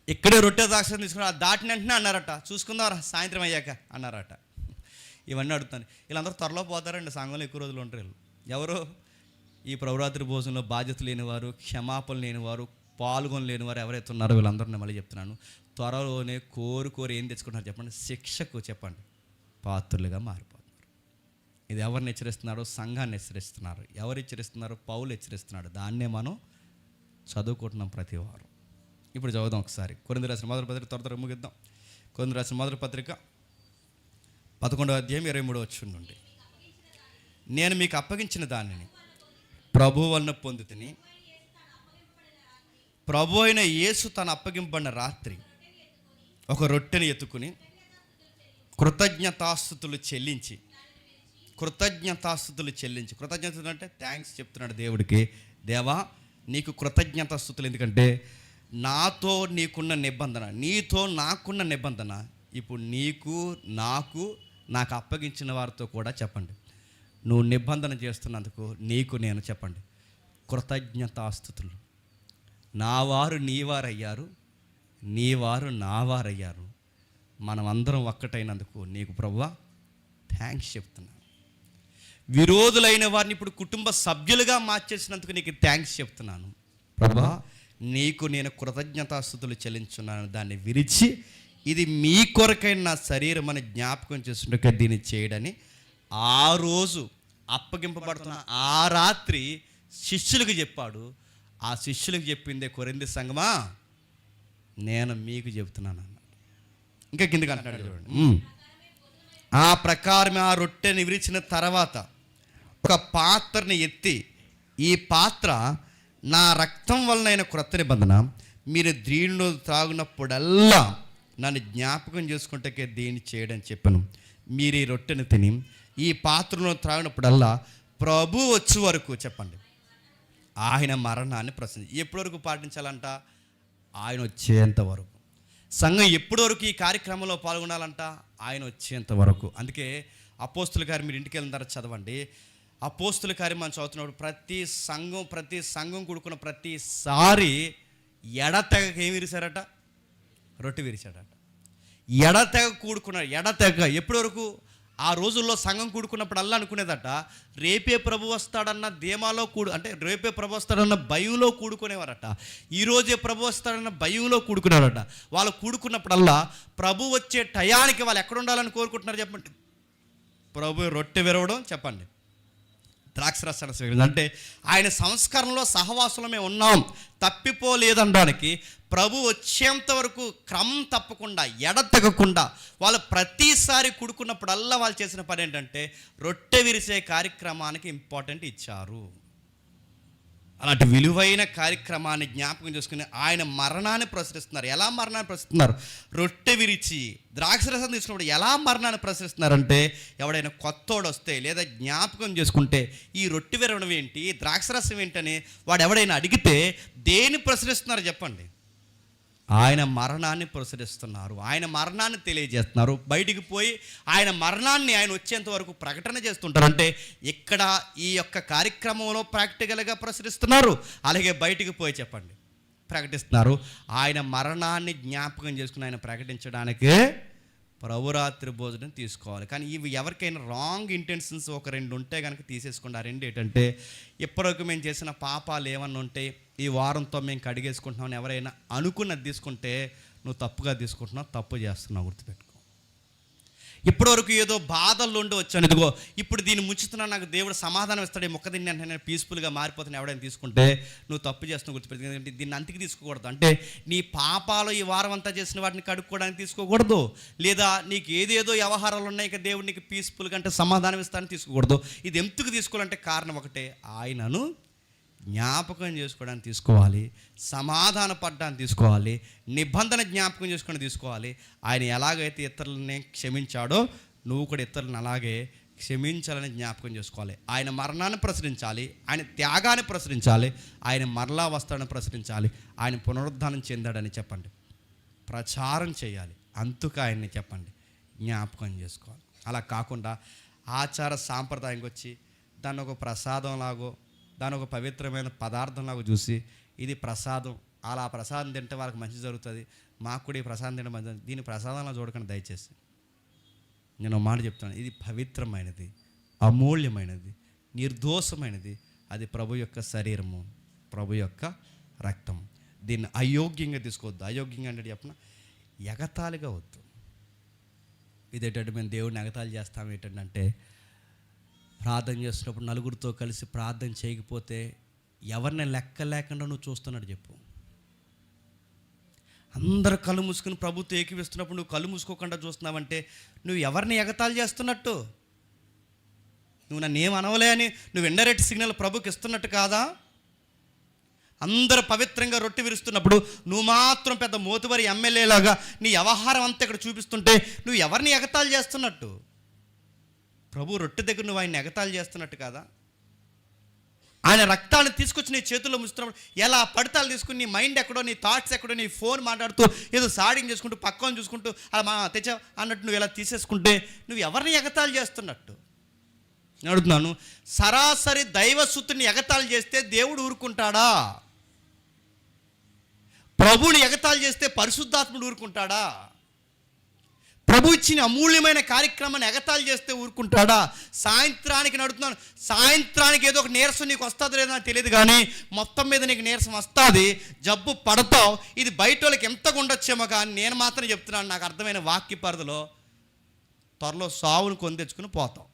ఇక్కడే రొట్టె ద్రాక్షరసం తీసుకున్నారు, దాటిన వెంటనే అన్నారట, చూసుకుందాం సాయంత్రం అయ్యాక అన్నారట. ఇవన్నీ అడుగుతాను. వీళ్ళందరూ త్వరలో పోతారండి, సంఘంలో ఎక్కువ రోజులు ఉంటారు వీళ్ళు. ఎవరు? ఈ ప్రభురాత్రి భోజనంలో బాధ్యత లేనివారు, క్షమాపణ లేనివారు, పాల్గొన లేనివారు ఎవరైతే ఉన్నారో వీళ్ళందరూ నేను మళ్ళీ చెప్తున్నాను, త్వరలోనే కోరి ఏం తెచ్చుకుంటున్నారు చెప్పండి? శిక్షకు చెప్పండి పాత్రులుగా మారిపోతున్నారు. ఇది ఎవరిని హెచ్చరిస్తున్నారో? సంఘాన్ని హెచ్చరిస్తున్నారు. ఎవరు హెచ్చరిస్తున్నారో? పౌలు హెచ్చరిస్తున్నాడు. దాన్నే మనం చదువుకుంటున్నాం ప్రతి వారం. ఇప్పుడు చదువుదాం ఒకసారి. కొరింథీ రాసిన మొదటి పత్రిక, త్వర ముగిద్దాం. కొరింథీ రాసిన మొదటి పత్రిక 11వ అధ్యాయం 23వ వచనం నుండి, నేను మీకు అప్పగించిన దానిని ప్రభువు వలన పొందుతిని, ప్రభు అయిన యేసు తను అప్పగింపబడిన రాత్రి ఒక రొట్టెని ఎత్తుకుని కృతజ్ఞతాస్తుతులు చెల్లించి కృతజ్ఞత అంటే థ్యాంక్స్ చెప్తున్నాడు దేవుడికి. దేవా నీకు కృతజ్ఞతాస్తుతులు, ఎందుకంటే నాతో నీకున్న నిబంధన, నీతో నాకున్న నిబంధన ఇప్పుడు నీకు నాకు అప్పగించిన వారితో కూడా చెప్పండి, నువ్వు నిబంధన చేస్తున్నందుకు నీకు నేను చెప్పండి కృతజ్ఞతాస్తుతులు. నా వారు నీ వారయ్యారు, నీ వారు నా వారయ్యారు, మనం అందరం ఒక్కటైనందుకు నీకు ప్రభువా థ్యాంక్స్ చెప్తున్నాను. విరోధులైన వారిని ఇప్పుడు కుటుంబ సభ్యులుగా మార్చేసినందుకు నీకు థ్యాంక్స్ చెప్తున్నాను ప్రభువా. నీకు నేను కృతజ్ఞతాస్తుతులు చెల్లించున్నాను. దాన్ని విరిచి ఇది మీ కొరకైన నా శరీరం అని జ్ఞాపకం చేస్తుండగా దీన్ని చేయడని ఆ రోజు అప్పగింపబడుతున్న ఆ రాత్రి శిష్యులకు చెప్పాడు. ఆ శిష్యులకు చెప్పిందే, కొరింథీ సంఘమా నేను మీకు చెబుతున్నాను అన్నాడు. ఇంకా కిందకి అంటున్నాడు చూడండి. ఆ ప్రకారం ఆ రొట్టెని విరిచిన తర్వాత ఒక పాత్రని ఎత్తి, ఈ పాత్ర నా రక్తం వలనైన క్రొత్త నిబంధన, మీరు దీనిలో త్రాగునప్పుడల్లా నన్ను జ్ఞాపకం చేసుకుంటే దీన్ని చేయడం చెప్పాను. మీరు ఈ రొట్టెను తిని ఈ పాత్రలో త్రాగినప్పుడల్లా ప్రభు వచ్చే వరకు చెప్పండి ఆయన మరణాన్ని ప్రశ్నించి. ఎప్పటి వరకు పాటించాలంట? ఆయన వచ్చేంత వరకు. సంఘం ఎప్పటి వరకు ఈ కార్యక్రమంలో పాల్గొనాలంట? ఆయన వచ్చేంత వరకు. అందుకే అపోస్తుల కార్యం మీరు ఇంటికి వెళ్ళిన తర్వాత చదవండి. అపోస్తుల కార్యం మనం చదువుతున్నప్పుడు ప్రతి సంఘం కూడుకున్న ప్రతిసారి ఎడతెగక ఏమి విరిశారట? రొట్టె విరిచాడట. ఎడతెగ ఎప్పటి వరకు? ఆ రోజుల్లో సంఘం కూడుకున్నప్పుడల్లా అనుకునేదట, రేపే ప్రభు వస్తాడన్న ధీమాలో అంటే రేపే ప్రభు వస్తాడన్న భయంలో కూడుకునేవారట. ఈరోజే ప్రభు వస్తాడన్న భయంలో కూడుకునేవారట. వాళ్ళు కూడుకున్నప్పుడల్లా ప్రభు వచ్చే టయానికి వాళ్ళు ఎక్కడ ఉండాలని కోరుకుంటున్నారు చెప్పండి? ప్రభు రొట్టె విరవడం, చెప్పండి ద్రాక్షరసాన్ని స్వీకరించడం, అంటే ఆయన సంస్కరణలో సహవాసంలో మేము ఉన్నాం, తప్పిపోలేదనడానికి ప్రభు వచ్చేంత వరకు క్రమం తప్పకుండా ఎడతెగకుండా వాళ్ళు ప్రతిసారి కూడుకున్నప్పుడల్లా వాళ్ళు చేసిన పని ఏంటంటే రొట్టె విరిసే కార్యక్రమానికి ఇంపార్టెంట్ ఇచ్చారు. అలాంటి విలువైన కార్యక్రమాన్ని జ్ఞాపకం చేసుకుని ఆయన మరణాన్ని ప్రచురిస్తున్నారు. ఎలా మరణాన్ని ప్రచురిస్తున్నారు? రొట్టె విరిచి ద్రాక్షరసం తీసుకున్నప్పుడు ఎలా మరణాన్ని ప్రచురిస్తున్నారంటే, ఎవడైనా కొత్తోడు వస్తే లేదా జ్ఞాపకం చేసుకుంటే ఈ రొట్టె విరవడం ఏంటి, ద్రాక్షరసం ఏంటని వాడు ఎవడైనా అడిగితే దేన్ని ప్రచురిస్తున్నారు చెప్పండి? ఆయన మరణాన్ని ప్రచురిస్తున్నారు. ఆయన మరణాన్ని తెలియజేస్తున్నారు. బయటికి పోయి ఆయన మరణాన్ని ఆయన వచ్చేంత వరకు ప్రకటన చేస్తుంటారు. అంటే ఇక్కడ ఈ యొక్క కార్యక్రమంలో ప్రాక్టికల్గా ప్రచురిస్తున్నారు, అలాగే బయటికి పోయి చెప్పండి ప్రకటిస్తున్నారు. ఆయన మరణాన్ని జ్ఞాపకం చేసుకుని ఆయన ప్రకటించడానికే ప్రభురాత్రి భోజనం తీసుకోవాలి. కానీ ఇవి ఎవరికైనా రాంగ్ ఇంటెన్షన్స్ ఒక రెండు ఉంటే కనుక తీసేసుకోండి. ఆ రెండు ఏంటంటే, ఇప్పటివరకు మేము చేసిన పాపాలు ఏమన్నా ఉంటే ఈ వారంతో మేము కడిగేసుకుంటున్నామని ఎవరైనా అనుకున్నది తీసుకుంటే నువ్వు తప్పుగా తీసుకుంటున్నావు, తప్పు చేస్తున్నావు, గుర్తుపెట్టుకో. ఇప్పటివరకు ఏదో బాధల్లో ఉండి వచ్చాను, ఇదిగో ఇప్పుడు దీన్ని ముంచుతున్నా, నాకు దేవుడు సమాధానం ఇస్తాడు, ఈ మొక్క దీన్ని అంటే నేను పీస్ఫుల్గా మారిపోతాను. ఎవడైనా తీసుకుంటే నువ్వు తప్పు చేస్తున్నావు గుర్తుపెట్టి, ఎందుకంటే దీన్ని అంతకి తీసుకోకూడదు. అంటే నీ పాపాలు ఈ వారం అంతా చేసిన వాటిని కడుక్కోవడానికి తీసుకోకూడదు, లేదా నీకు ఏదేదో వ్యవహారాలు ఉన్నాయి ఇక దేవుడు నీకు పీస్ఫుల్గా అంటే సమాధానం ఇస్తానని తీసుకోకూడదు. ఇది ఎందుకు తీసుకోవాలంటే కారణం ఒకటే, ఆయనను జ్ఞాపకం చేసుకోవడానికి తీసుకోవాలి, సమాధాన పడ్డానికి తీసుకోవాలి, నిబంధన జ్ఞాపకం చేసుకోవడానికి తీసుకోవాలి. ఆయన ఎలాగైతే ఇతరులని క్షమించాడో నువ్వు కూడా ఇతరులను అలాగే క్షమించాలని జ్ఞాపకం చేసుకోవాలి. ఆయన మరణాన్ని ప్రచురించాలి, ఆయన త్యాగాన్ని ప్రచురించాలి, ఆయన మరలా వస్తాడని ప్రచురించాలి, ఆయన పునరుద్ధానం చెందాడని చెప్పండి, ప్రచారం చేయాలి. అందుకు ఆయన్ని చెప్పండి జ్ఞాపకం చేసుకోవాలి. అలా కాకుండా ఆచార సాంప్రదాయంకి వచ్చి దాన్ని ఒక ప్రసాదంలాగో, దాని ఒక పవిత్రమైన పదార్థంలాగా చూసి ఇది ప్రసాదం, అలా ప్రసాదం తింటే వాళ్ళకి మంచి జరుగుతుంది, మాకు కూడా ఈ ప్రసాదం తింటే మంచి, దీన్ని ప్రసాదంలా చూడకండి దయచేసి. నేను మాట చెప్తాను, ఇది పవిత్రమైనది, అమూల్యమైనది, నిర్దోషమైనది. అది ప్రభు యొక్క శరీరము, ప్రభు యొక్క రక్తం. దీన్ని అయోగ్యంగా తీసుకోవద్దు. అయోగ్యంగా అంటే చెప్పిన ఎగతాళిగా వద్దు. ఇదేంటంటే మేము దేవుడిని ఎగతాళి చేస్తాం ఏంటంటే, ప్రార్థన చేస్తున్నప్పుడు నలుగురితో కలిసి ప్రార్థన చేయకపోతే ఎవరిని లెక్క లేకుండా నువ్వు చూస్తున్నాడు చెప్పు. అందరు కళ్ళు మూసుకుని ప్రభుత్వం ఏకీవిస్తున్నప్పుడు నువ్వు కళ్ళు మూసుకోకుండా చూస్తున్నావంటే నువ్వు ఎవరిని ఎగతాళి చేస్తున్నట్టు? నువ్వు నన్ను ఏం అనవలే అని నువ్వు ఇండైరెక్ట్ సిగ్నల్ ప్రభుకి ఇస్తున్నట్టు కాదా? అందరూ పవిత్రంగా రొట్టె విరుస్తున్నప్పుడు నువ్వు మాత్రం పెద్ద మోతుబరి ఎమ్మెల్యేలాగా నీ వ్యవహారం అంతా ఇక్కడ చూపిస్తుంటే నువ్వు ఎవరిని ఎగతాళి చేస్తున్నట్టు? ప్రభు రొట్టె దగ్గర నువ్వు ఆయన ఎగతాళి చేస్తున్నట్టు కదా? ఆయన రక్తాన్ని తీసుకొచ్చి నీ చేతుల్లో ముంచుతున్నప్పుడు ఎలా పడతాలు తీసుకుని నీ మైండ్ ఎక్కడో, నీ థాట్స్ ఎక్కడో, నీ ఫోన్ మాట్లాడుతూ ఏదో సాడింగ్ చేసుకుంటూ పక్కన చూసుకుంటూ అలా తెచ్చా అన్నట్టు నువ్వు ఎలా తీసేసుకుంటే నువ్వు ఎవరిని ఎగతాళి చేస్తున్నట్టు? నేను అడుగుతున్నాను, సరాసరి దైవసుతుని ఎగతాళి చేస్తే దేవుడు ఊరుకుంటాడా? ప్రభువుని ఎగతాళి చేస్తే పరిశుద్ధాత్ముడు ఊరుకుంటాడా? ప్రభు ఇచ్చిన అమూల్యమైన కార్యక్రమాన్ని ఎగతాళి చేస్తే ఊరుకుంటాడా? సాయంత్రానికి నడుతున్నాను, సాయంత్రానికి ఏదో ఒక నీరసం నీకు వస్తుందో లేదో నాకు తెలియదు, కానీ మొత్తం మీద నీకు నీరసం వస్తుంది, జబ్బు పడతావు. ఇది బయట వాళ్ళకి ఎంతగా ఉండొచ్చేమో, కానీ నేను మాత్రం చెప్తున్నాను, నాకు అర్థమైన వాక్య పరిధిలో త్వరలో సావును కొని తెచ్చుకుని పోతాం.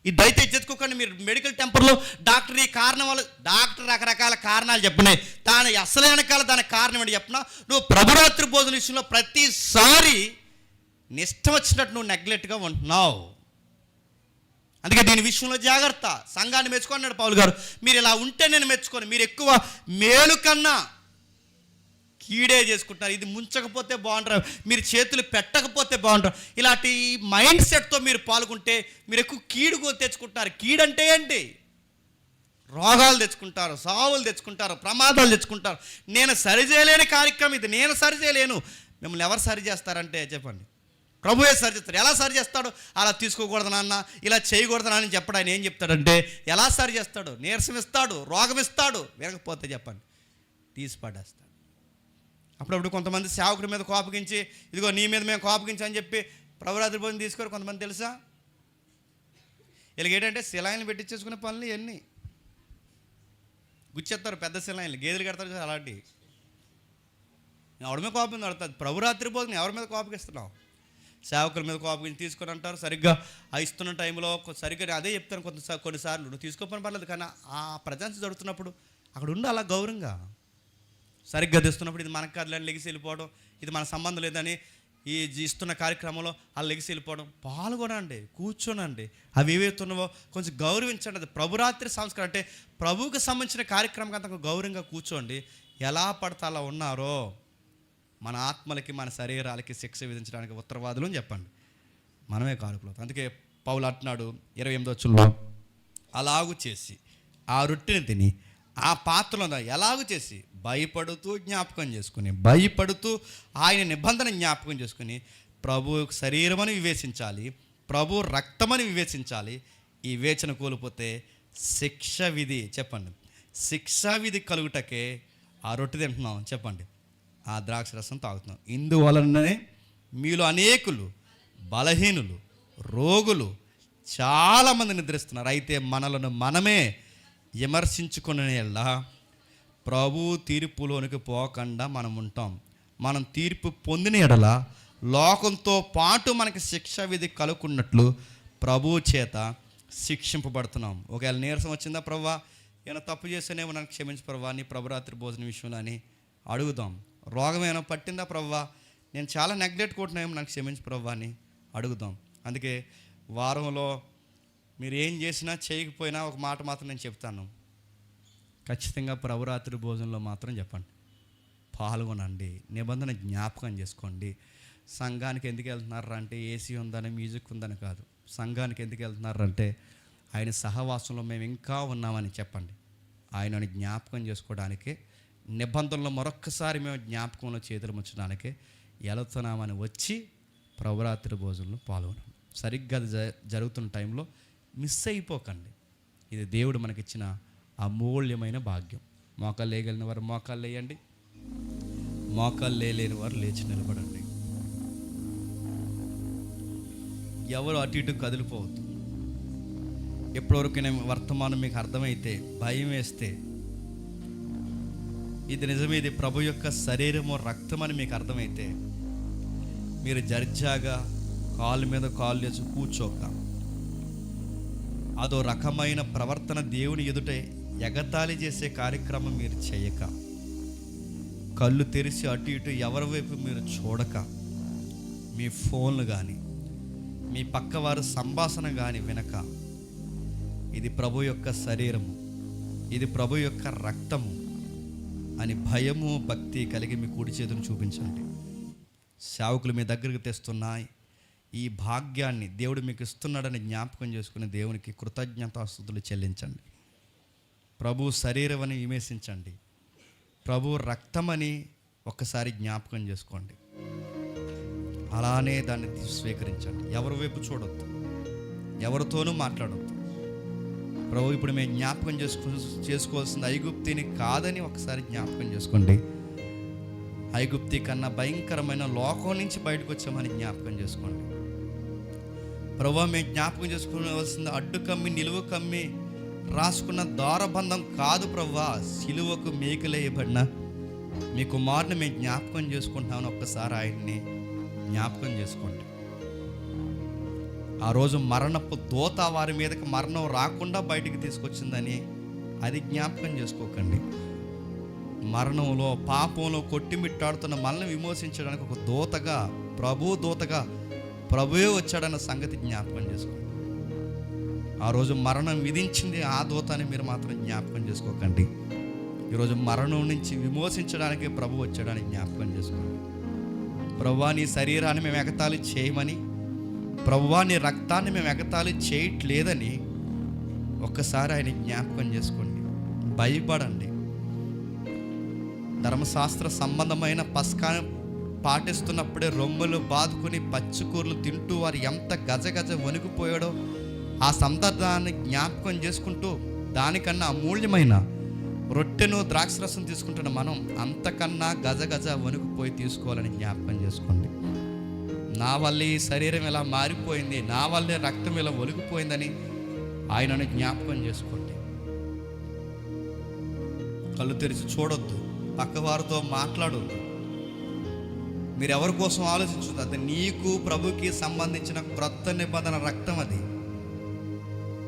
ఇది దయచేసి తెచ్చుకోకండి. మీరు మెడికల్ టెంపర్లో డాక్టర్ ఈ కారణం వల్ల, డాక్టర్ రకరకాల కారణాలు చెప్పినాయి, దాని అసలు వెనకాల దానికి కారణం ఏంటి చెప్పినా, నువ్వు ప్రభురాత్రి భోజన విషయంలో ప్రతిసారి నిష్టం వచ్చినట్టు నువ్వు నెగ్లెక్ట్గా ఉంటున్నావు. అందుకే దీని విషయంలో జాగ్రత్త. సంఘాన్ని మెచ్చుకున్నాడు పౌలు గారు, మీరు ఇలా ఉంటే నేను మెచ్చుకోను, మీరు ఎక్కువ మేలు కన్నా కీడే చేసుకుంటున్నారు, ఇది ముంచకపోతే బాగుంటారు, మీరు చేతులు పెట్టకపోతే బాగుంటారు, ఇలాంటి మైండ్ సెట్తో మీరు పాల్గొంటే మీరు ఎక్కువ కీడు తెచ్చుకుంటారు. కీడంటే ఏంటి? రోగాలు తెచ్చుకుంటారు, సావులు తెచ్చుకుంటారు, ప్రమాదాలు తెచ్చుకుంటారు. నేను సరిచేయలేని కార్యక్రమం ఇది, నేను సరిచేయలేను. మిమ్మల్ని ఎవరు సరి చేస్తారంటే చెప్పండి, ప్రభువే సరి చేస్తాడు. ఎలా సరి చేస్తాడు? అలా తీసుకోకూడదు నాన్న, ఇలా చేయకూడదు నాన్న అని చెప్పడు. ఆయన ఏం చెప్తాడంటే ఎలా సరి చేస్తాడు? నీరసం ఇస్తాడు, రోగం ఇస్తాడు, వినకపోతే చెప్పండి తీసి పడేస్తాడు. అప్పుడప్పుడు కొంతమంది సేవకుడి మీద కోపగించి, ఇదిగో నీ మీద మేము కోపగించి అని చెప్పి ప్రభురాత్రి భోజనం తీసుకోరు కొంతమంది, తెలుసా? వీళ్ళకి ఏంటంటే శిలాయిలు పెట్టించేసుకునే పనులు ఇవన్నీ గుచ్చేస్తారు, పెద్ద శిలాయిలు గేదెలు కడతారు కదా, అలాంటివి. ఎవరి మీద కోపం పడుతుంది? ప్రభురాత్రి భోజనం ఎవరి మీద కోపగిస్తున్నావు? సేవకుల మీద కోపగించి తీసుకొని అంటారు. సరిగ్గా ఇస్తున్న టైంలో సరిగ్గా అదే చెప్తాను కొన్నిసార్లు, నువ్వు తీసుకోపని పర్లేదు, కానీ ఆ ప్రజెన్స్ జరుగుతున్నప్పుడు అక్కడ ఉండి అలా గౌరవంగా సరిగ్గా తెస్తున్నప్పుడు ఇది మనకు కాదులని లెగిసి వెళ్ళిపోవడం, ఇది మన సంబంధం లేదని ఈ ఇస్తున్న కార్యక్రమంలో అలా లెగిసి వెళ్ళిపోవడం. పాల్గొనండి, కూర్చోనండి, అవి ఏవైతున్నావో కొంచెం గౌరవించండి. అది ప్రభురాత్రి సంస్కారం అంటే ప్రభువుకి సంబంధించిన కార్యక్రమం అంతా గౌరవంగా కూర్చోండి. ఎలా పడితే అలా ఉన్నారో మన ఆత్మలకి మన శరీరాలకి శిక్ష విధించడానికి ఉత్తరవాదులు అని చెప్పండి, మనమే కారకులు. అందుకే పౌలు అంటున్నాడు 28వ వచనంలో, అలాగూ చేసి ఆ రొట్టెని తిని ఆ పాత్రలో ఎలాగూ చేసి భయపడుతూ జ్ఞాపకం చేసుకుని, భయపడుతూ ఆయన నిబంధన జ్ఞాపకం చేసుకుని ప్రభు శరీరమని వివేచించాలి, ప్రభు రక్తమని వివేచించాలి. ఈ వివేచన కోల్పోతే శిక్ష విధి, చెప్పండి, శిక్షా విధి కలుగుటకే ఆ రొట్టె తింటున్నాం, చెప్పండి, ఆ ద్రాక్ష రసం తాగుతున్నాం. ఇందువలననే మీలో అనేకులు బలహీనులు, రోగులు చాలామంది నిద్రిస్తున్నారు. అయితే మనలను మనమే విమర్శించుకునేలా ప్రభు తీర్పులోనికి పోకుండా మనం ఉంటాం. మనం తీర్పు పొందిన ఎడల లోకంతో పాటు మనకి శిక్షా విధి కలుగుకున్నట్లు ప్రభువు చేత శిక్షింపబడుతున్నాం. ఒకవేళ నీరసం వచ్చిందా, ప్రభువా ఏమైనా తప్పు చేస్తేనేమో నన్ను క్షమించు ప్రభువా, నీ ప్రభురాత్రి భోజనం విషయంలో అని అడుగుదాం. రోగం ఏమైనా పట్టిందా, ప్రభువా నేను చాలా నెగ్లెక్ట్ కొట్టినేమో నాకు క్షమించు ప్రభువా అని అడుగుదాం. అందుకే వారంలో మీరు ఏం చేసినా చేయకపోయినా ఒక మాట మాత్రం నేను చెప్తాను, ఖచ్చితంగా ప్రభురాత్రి భోజనంలో మాత్రం చెప్పండి, పాల్గొనండి, నిబంధన జ్ఞాపకం చేసుకోండి. సంఘానికి ఎందుకు వెళ్తున్నారా అంటే ఏసీ ఉందని, మ్యూజిక్ ఉందని కాదు. సంఘానికి ఎందుకు వెళ్తున్నారంటే ఆయన సహవాసంలో మేము ఇంకా ఉన్నామని చెప్పండి. ఆయనని జ్ఞాపకం చేసుకోవడానికి, నిబంధనలో మరొక్కసారి మేము జ్ఞాపకంలో చేతులు ముంచడానికి వెళుతున్నామని వచ్చి ప్రభురాత్రి భోజనంలో పాల్గొనండి. సరిగ్గా జరుగుతున్న టైంలో మిస్ అయిపోకండి. ఇది దేవుడు మనకిచ్చిన అమూల్యమైన భాగ్యం. మోకాలు లేయగలిగిన వారు మోకాలు లేయండి, మోకాలు లేని వారు లేచి నిలబడండి. ఎవరు అటు ఇటు కదిలిపోవద్దు. ఎప్పటివరకు వర్తమానం మీకు అర్థమైతే, భయం వేస్తే, ఇది నిజమే, ఇది ప్రభు యొక్క శరీరము రక్తం అని మీకు అర్థమైతే, మీరు జర్జాగా కాలు మీద కాలు వేసి కూర్చోక, అదో రకమైన ప్రవర్తన దేవుని ఎదుట ఎగతాళి చేసే కార్యక్రమం మీరు చేయక, కళ్ళు తెరిచి అటు ఇటు ఎవరి వైపు మీరు చూడక, మీ ఫోన్లు కానీ మీ పక్కవారు సంభాషణ కానీ వినక, ఇది ప్రభు యొక్క శరీరము, ఇది ప్రభు యొక్క రక్తము అని భయము భక్తి కలిగి మీ కుడి చేతులు చూపించండి. సేవకులు మీ దగ్గరికి తెస్తున్నాయి ఈ భాగ్యాన్ని దేవుడు మీకు ఇస్తున్నాడని జ్ఞాపకం చేసుకుని దేవునికి కృతజ్ఞతాస్తుతులు చెల్లించండి. ప్రభు శరీరం అని విమర్శించండి, ప్రభు రక్తమని ఒక్కసారి జ్ఞాపకం చేసుకోండి. అలానే దాన్ని స్వీకరించండి. ఎవరి వైపు చూడొద్దు, ఎవరితోనూ మాట్లాడొద్దు. ప్రభు ఇప్పుడు మేము జ్ఞాపకం చేసుకోవాల్సింది ఐగుప్తిని కాదని ఒకసారి జ్ఞాపకం చేసుకోండి. ఐగుప్తి కన్నా భయంకరమైన లోకం నుంచి బయటకు వచ్చామని జ్ఞాపకం చేసుకోండి. ప్రభు మేము జ్ఞాపకం చేసుకోవాల్సింది అడ్డు కమ్మి నిలువ కమ్మి రాసుకున్న దారబంధం కాదు ప్రభువా, సిలువకు మేకులేయబడిన మీ కుమారుని మేము జ్ఞాపకం చేసుకుంటామని ఒక్కసారి ఆయన్ని జ్ఞాపకం చేసుకోండి. ఆ రోజు మరణపు దోత వారి మీదకి మరణం రాకుండా బయటికి తీసుకొచ్చిందని అది జ్ఞాపకం చేసుకోకండి. మరణంలో పాపంలో కొట్టిమిట్టాడుతున్న మనల్ని విమోచించడానికి ఒక దూతగా, దూతగా ప్రభువే వచ్చాడన్న సంగతి జ్ఞాపకం చేసుకోండి. ఆ రోజు మరణం విధించింది ఆ దూతని మీరు మాత్రం జ్ఞాపకం చేసుకోకండి. ఈరోజు మరణం నుంచి విమోచించడానికి ప్రభు వచ్చాడని జ్ఞాపకం చేసుకోండి. ప్రభువా నీ శరీరాన్ని మేము ఎగతాళి చేయమని, ప్రభువా నీ రక్తాన్ని మేము ఎగతాళి చేయట్లేదని ఒక్కసారి ఆయన జ్ఞాపకం చేసుకోండి. భయపడండి. ధర్మశాస్త్ర సంబంధమైన పస్కాను పాటిస్తున్నప్పుడే రొమ్ములు బాదుకుని పచ్చికూరలు తింటూ వారు ఎంత గజగజ వణికిపోయాడో ఆ సందర్భాన్ని జ్ఞాపకం చేసుకుంటూ, దానికన్నా అమూల్యమైన రొట్టెను ద్రాక్షరసం తీసుకుంటున్న మనం అంతకన్నా గజగజ వణికిపోయి తీసుకోవాలని జ్ఞాపకం చేసుకోండి. నా వల్లే ఈ శరీరం ఇలా మారిపోయింది, నా వల్లే రక్తం ఇలా ఒలిగిపోయిందని ఆయనను జ్ఞాపకం చేసుకోండి. కళ్ళు తెరిచి చూడొద్దు, పక్కవారితో మాట్లాడొద్దు. మీరు ఎవరి కోసం ఆలోచించదు. అది నీకు ప్రభుకి సంబంధించిన క్రొత్త నిబంధన రక్తం. అది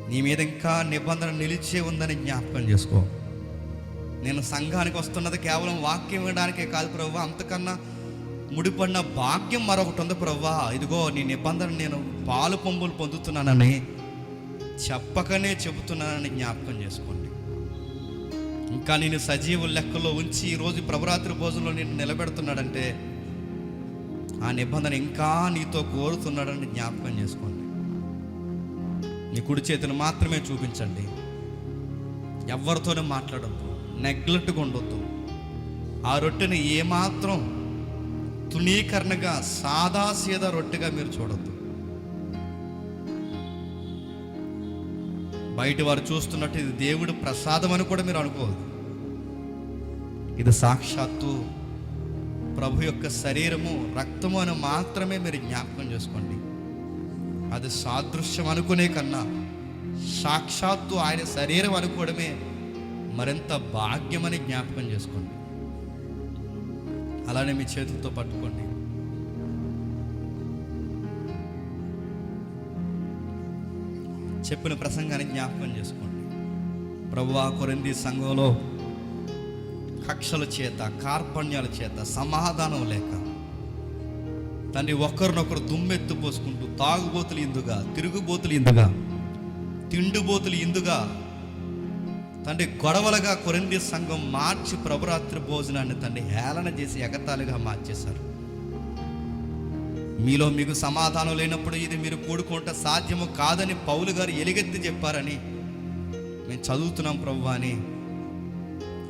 నీ మీద ఇంకా నిబంధన నిలిచే ఉందని జ్ఞాపకం చేసుకో. నేను సంఘానికి వస్తున్నది కేవలం వాక్యం వినడానికే కాదు ప్రభువా, అంతకన్నా ముడిపడిన భాగ్యం మరొకటి ఉంది ప్రభువా. ఇదిగో నీ నిబంధన నేను పాలు పొంగులు పొందుతున్నానని చెప్పకనే చెబుతున్నానని జ్ఞాపకం చేసుకోండి. ఇంకా నేను సజీవ లెక్కలో ఉంచి ఈరోజు ప్రభురాత్రి భోజనంలో నేను నిలబెడుతున్నాడంటే ఆ నిబంధన ఇంకా నీతో కోరుతున్నాడని జ్ఞాపకం చేసుకోండి. నీ కుడి చేతిని మాత్రమే చూపించండి. ఎవరితోనూ మాట్లాడొద్దు, నెగ్లెక్ట్గా ఉండొద్దు. ఆ రొట్టెని ఏమాత్రం తుణీకరణగా సాదాసీదా రొట్టెగా మీరు చూడొద్దు. బయట వారు చూస్తున్నట్టు ఇది దేవుడు ప్రసాదం అని కూడా మీరు అనుకోవద్దు. ఇది సాక్షాత్తు ప్రభు యొక్క శరీరము రక్తము అని మాత్రమే మీరు జ్ఞాపకం చేసుకోండి. అది సాదృశ్యం అనుకునే కన్నా సాక్షాత్తు ఆయన శరీరం అనుకోవడమే మరింత భాగ్యమని జ్ఞాపకం చేసుకోండి. అలానే మీ చేతులతో పట్టుకోండి. చెప్పిన ప్రసంగాన్ని జ్ఞాపకం చేసుకోండి. ప్రభువా, కొరింథీ సంఘంలో కక్షల చేత, కార్పణ్యాల చేత, సమాధానం లేక తండ్రి ఒకరినొకరు దుమ్మెత్తు పోసుకుంటూ, తాగుబోతులు ఇందుగా, తిరుగుబోతులు ఇందుగా, తిండిబోతులు ఇందుగా తండ్రి గొడవలుగా కొరింథీ సంఘం మార్చి ప్రభురాత్రి భోజనాన్ని తండ్రి హేళన చేసి ఎగతాళిగా మార్చేశారు. మీలో మీకు సమాధానం లేనప్పుడు ఇది మీరు కూడుకుంటే సాధ్యము కాదని పౌలు గారు ఎలుగెత్తి చెప్పారని మేము చదువుతున్నాం ప్రభువా అని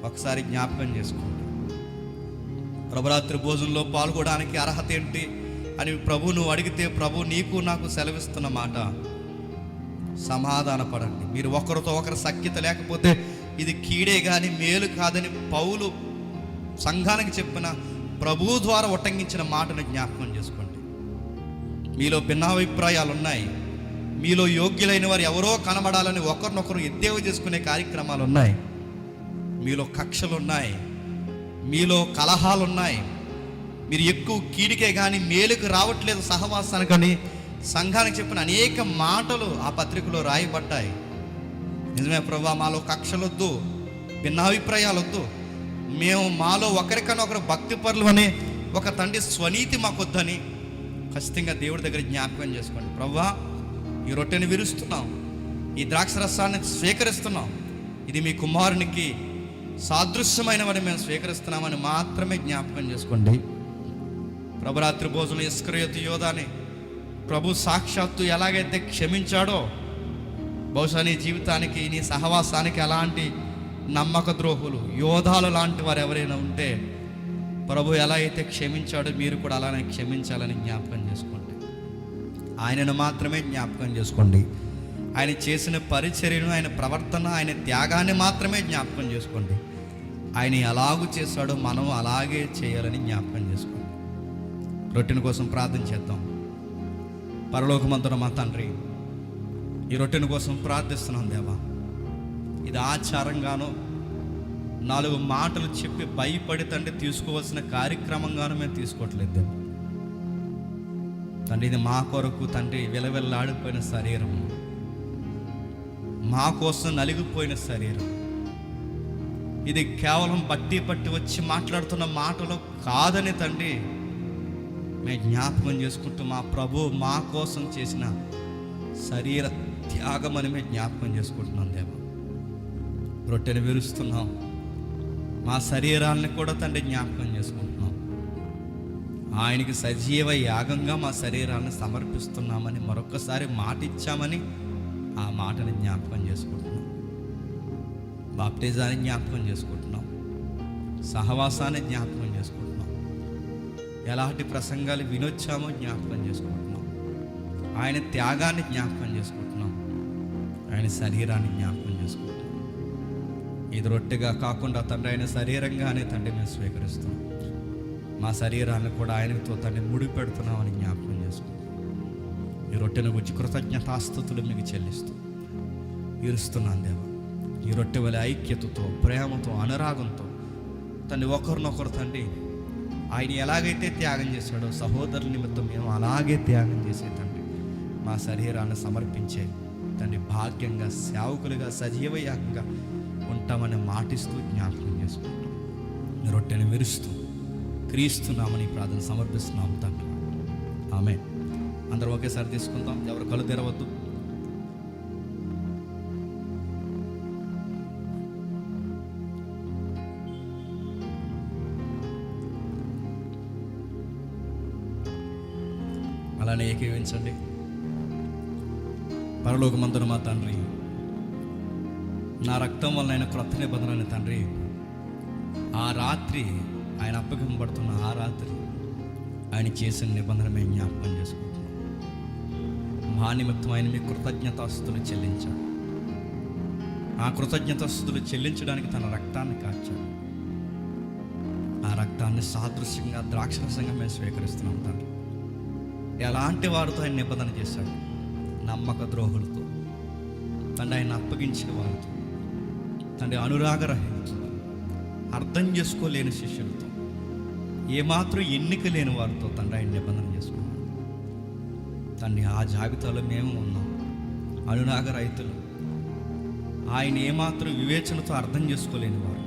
ఒకసారి జ్ఞాపకం చేసుకోండి. ప్రభురాత్రి భోజనంలో పాల్గొనడానికి అర్హత ఏంటి అని ప్రభు నువ్వు అడిగితే, ప్రభు నీకు నాకు సెలవిస్తున్న మాట, సమాధాన పడండి. మీరు ఒకరితో ఒకరు సఖ్యత లేకపోతే ఇది కీడే కానీ మేలు కాదని పౌలు సంఘానికి చెప్పిన ప్రభు ద్వారా ఉటంకించిన మాటను జ్ఞాపకం చేసుకోండి. మీలో భిన్నాభిప్రాయాలు ఉన్నాయి, మీలో యోగ్యులైన వారు ఎవరో కనబడాలని ఒకరినొకరు ఎద్దేవా చేసుకునే కార్యక్రమాలు ఉన్నాయి, మీలో కక్షలు ఉన్నాయి, మీలో కలహాలు ఉన్నాయి, మీరు ఎక్కువ కీడికే కానీ మేలుకు రావట్లేదు సహవాసానికని సంఘానికి చెప్పిన అనేక మాటలు ఆ పత్రికలో రాయబడ్డాయి. నిజమే ప్రభువా, మాలో కక్షలొద్దు, భిన్నాభిప్రాయాలొద్దు, మేము మాలో ఒకరికన్నా ఒకరు భక్తి పరులు అని ఒక తండ్రి స్వనీతి మాకొద్దని ఖచ్చితంగా దేవుడి దగ్గర జ్ఞాపకం చేసుకోండి. ప్రభువా, ఈ రొట్టెని విరుస్తున్నాం, ఈ ద్రాక్ష రసాన్ని స్వీకరిస్తున్నాం, ఇది మీ కుమారునికి సాదృశ్యమైనవని మేము స్వీకరిస్తున్నామని మాత్రమే జ్ఞాపకం చేసుకోండి. ప్రభురాత్రి భోజనం ఇస్కరియోతు యోధాని ప్రభు సాక్షాత్తు ఎలాగైతే క్షమించాడో, బహుశా నీ జీవితానికి, నీ సహవాసానికి అలాంటి నమ్మక ద్రోహులు, యోధాలు లాంటి వారు ఎవరైనా ఉంటే ప్రభు ఎలా అయితే క్షమించాడో మీరు కూడా అలానే క్షమించాలని జ్ఞాపకం చేసుకోండి. ఆయనను మాత్రమే జ్ఞాపకం చేసుకోండి. ఆయన చేసిన పరిచర్యను, ఆయన ప్రవర్తన, ఆయన త్యాగాన్ని మాత్రమే జ్ఞాపకం చేసుకోండి. ఆయన ఎలాగూ చేశాడో మనం అలాగే చేయాలని జ్ఞాపకం చేసుకోండి. రొట్టెల కోసం ప్రార్థన చేద్దాం. పరలోకమందున మా తండ్రి, ఈ రొట్టెల కోసం ప్రార్థిస్తున్నాం దేవా. ఇది ఆచారంగానో 4 మాటలు చెప్పి భయపడి తండ్రి తీసుకోవాల్సిన కార్యక్రమంగానూ మేము తీసుకోవట్లేదు దేవా. తండ్రి, ఇది మా కొరకు తండ్రి విలవిల్లాడిపోయిన శరీరం, మా కోసం నలిగిపోయిన శరీరం. ఇది కేవలం బట్టి వచ్చి మాట్లాడుతున్న మాటలు కాదని తండ్రి మేము జ్ఞాపకం చేసుకుంటూ, మా ప్రభు మా కోసం చేసిన శరీర త్యాగం అని మేము జ్ఞాపకం చేసుకుంటున్నాం దేవా. రొట్టెని విరుస్తున్నాం, మా శరీరాన్ని కూడా తండ్రి జ్ఞాపకం చేసుకుంటున్నాం. ఆయనకి సజీవ యాగంగా మా శరీరాన్ని సమర్పిస్తున్నామని మరొకసారి మాట ఇచ్చామని ఆ మాటని జ్ఞాపకం చేసుకుంటున్నాం. బాప్టిజాన్ని జ్ఞాపకం చేసుకుంటున్నాం, సహవాసాన్ని జ్ఞాపకం చేసుకుంటున్నాం, ఎలాంటి ప్రసంగాలు వినొచ్చామో జ్ఞాపకం చేసుకుంటున్నాం, ఆయన త్యాగాన్ని జ్ఞాపకం చేసుకుంటున్నాం, ఆయన శరీరాన్ని జ్ఞాపకం చేసుకుంటున్నాం. ఇది రొట్టెగా కాకుండా తండ్రి ఆయన శరీరంగానే తండ్రి మేము స్వీకరిస్తున్నాం. మా శరీరాన్ని కూడా ఆయనతో తండ్రి ముడి పెడుతున్నామని జ్ఞాపకం చేసుకుంటాం. ఈ రొట్టెను గురించి కృతజ్ఞతాస్తుతులు మీకు చెల్లిస్తూ ఇరుస్తున్నాను దేవా. ఈ రొట్టె వలె ఐక్యతతో, ప్రేమతో, అనురాగంతో తండ్రి ఒకరినొకరు తండ్రి ఆయన ఎలాగైతే త్యాగం చేశాడో సహోదరుల నిమిత్తం మేము అలాగే త్యాగం చేసే తండ్రి మా శరీరాన్ని సమర్పించే తండ్రి భాగ్యంగా, సేవకులుగా, సజీవయాగంగా ఉంటామని మాటిస్తూ జ్ఞాపకం చేసుకుంటాం. రొట్టెని విరుస్తూ క్రీస్తున్నామని ప్రార్థన సమర్పిస్తున్నాం తండ్రి. ఆమేన్. అందరూ ఒకేసారి తీసుకుందాం. ఎవరు కళ్ళు తెరవద్దు. అలానే ఏకీవించండి. పరలోకమందున మా తండ్రి, నా రక్తం వల్ల ఆయన క్రొత్త నిబంధనని తండ్రి, ఆ రాత్రి ఆయన అప్పగింపబడుతున్న ఆ రాత్రి ఆయన చేసిన నిబంధన మేము జ్ఞాపకం చేసుకుంటున్నాం. మా నిమిత్తం ఆయన మీ కృతజ్ఞతాస్తుతులు చెల్లించాడు. ఆ కృతజ్ఞతాస్తుతులు చెల్లించడానికి తన రక్తాన్ని కార్చాడు. ఆ రక్తాన్ని సాదృశ్యంగా, ద్రాక్షరసంగా మేము స్వీకరిస్తున్నాం తండ్రి. ఎలాంటి వారితో ఆయన నిబంధన చేశాడు? నమ్మక ద్రోహులతో తండ్రి, ఆయన అప్పగించిన వారితో తండ్రి, అనురాగరహితులతో, అర్థం చేసుకోలేని శిష్యులతో, ఏమాత్రం ఎన్నిక లేని వారితో తండ్రి ఆయన నిబంధన చేసుకున్నాడు తండ్రి. ఆ జాబితాలో మేము ఉన్నాం. అనురాగ రైతులు, ఆయన ఏమాత్రం వివేచనతో అర్థం చేసుకోలేని వారు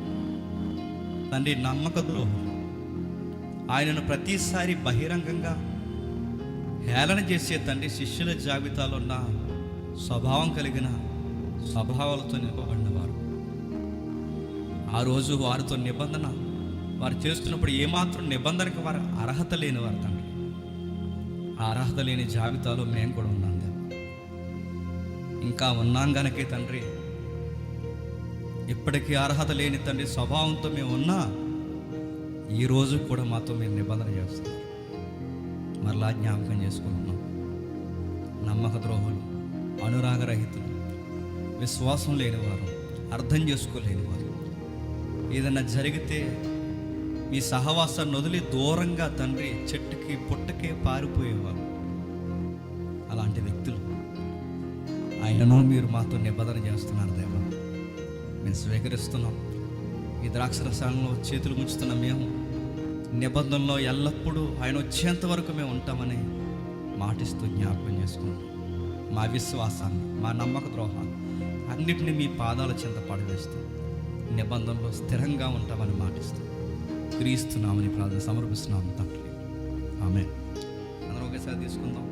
తండ్రి, నమ్మక ద్రోహులు, ఆయనను ప్రతిసారి బహిరంగంగా హేళన చేసే తండ్రి శిష్యుల జాబితాలో ఉన్న స్వభావం కలిగిన స్వభావాలతో నింపబడినవారు. ఆ రోజు వారితో నిబంధన వారు చేస్తున్నప్పుడు ఏమాత్రం నిబంధనకు వారు అర్హత లేని వారు తండ్రి. ఆ అర్హత లేని జాబితాలో మేము కూడా ఉన్నాం దేవా. ఇంకా ఉన్నాం గనకే తండ్రి, ఇప్పటికీ అర్హత లేని తండ్రి స్వభావంతో మేము ఉన్నా ఈరోజు కూడా మాతో మీరు నిబంధన చేస్తున్నారు. మరలా జ్ఞాపకం చేసుకుంటున్నాం. నమ్మక ద్రోహులు, అనురాగరహితులు, విశ్వాసం లేనివారు, అర్థం చేసుకోలేనివారు, ఏదైనా జరిగితే మీ సహవాసాన్ని వదిలి దూరంగా తండ్రి చెట్టుకి పుట్టకే పారిపోయేవారు, అలాంటి వ్యక్తులు ఆయనను మీరు మాతో నిబంధన చేస్తున్నారు దేవా. మేము స్వీకరిస్తున్నాం. ఈ ద్రాక్షరసాలలో చేతులు ముంచుతున్న మేము నిబంధనలో ఎల్లప్పుడూ ఆయన వచ్చేంత వరకు మేము ఉంటామని మాటిస్తూ జ్ఞాపకం చేసుకున్నాం. మా విశ్వాసాన్ని, మా నమ్మక ద్రోహాన్ని అన్నిటినీ మీ పాదాల చెంత పడవేస్తూ నిబంధనలో స్థిరంగా ఉంటామని మాటిస్తూ క్రీస్తున్నామని ప్రార్థన సమర్పిస్తున్నాము తండ్రి. ఆమేన్. అందరం ఒకేసారి తీసుకుందాం.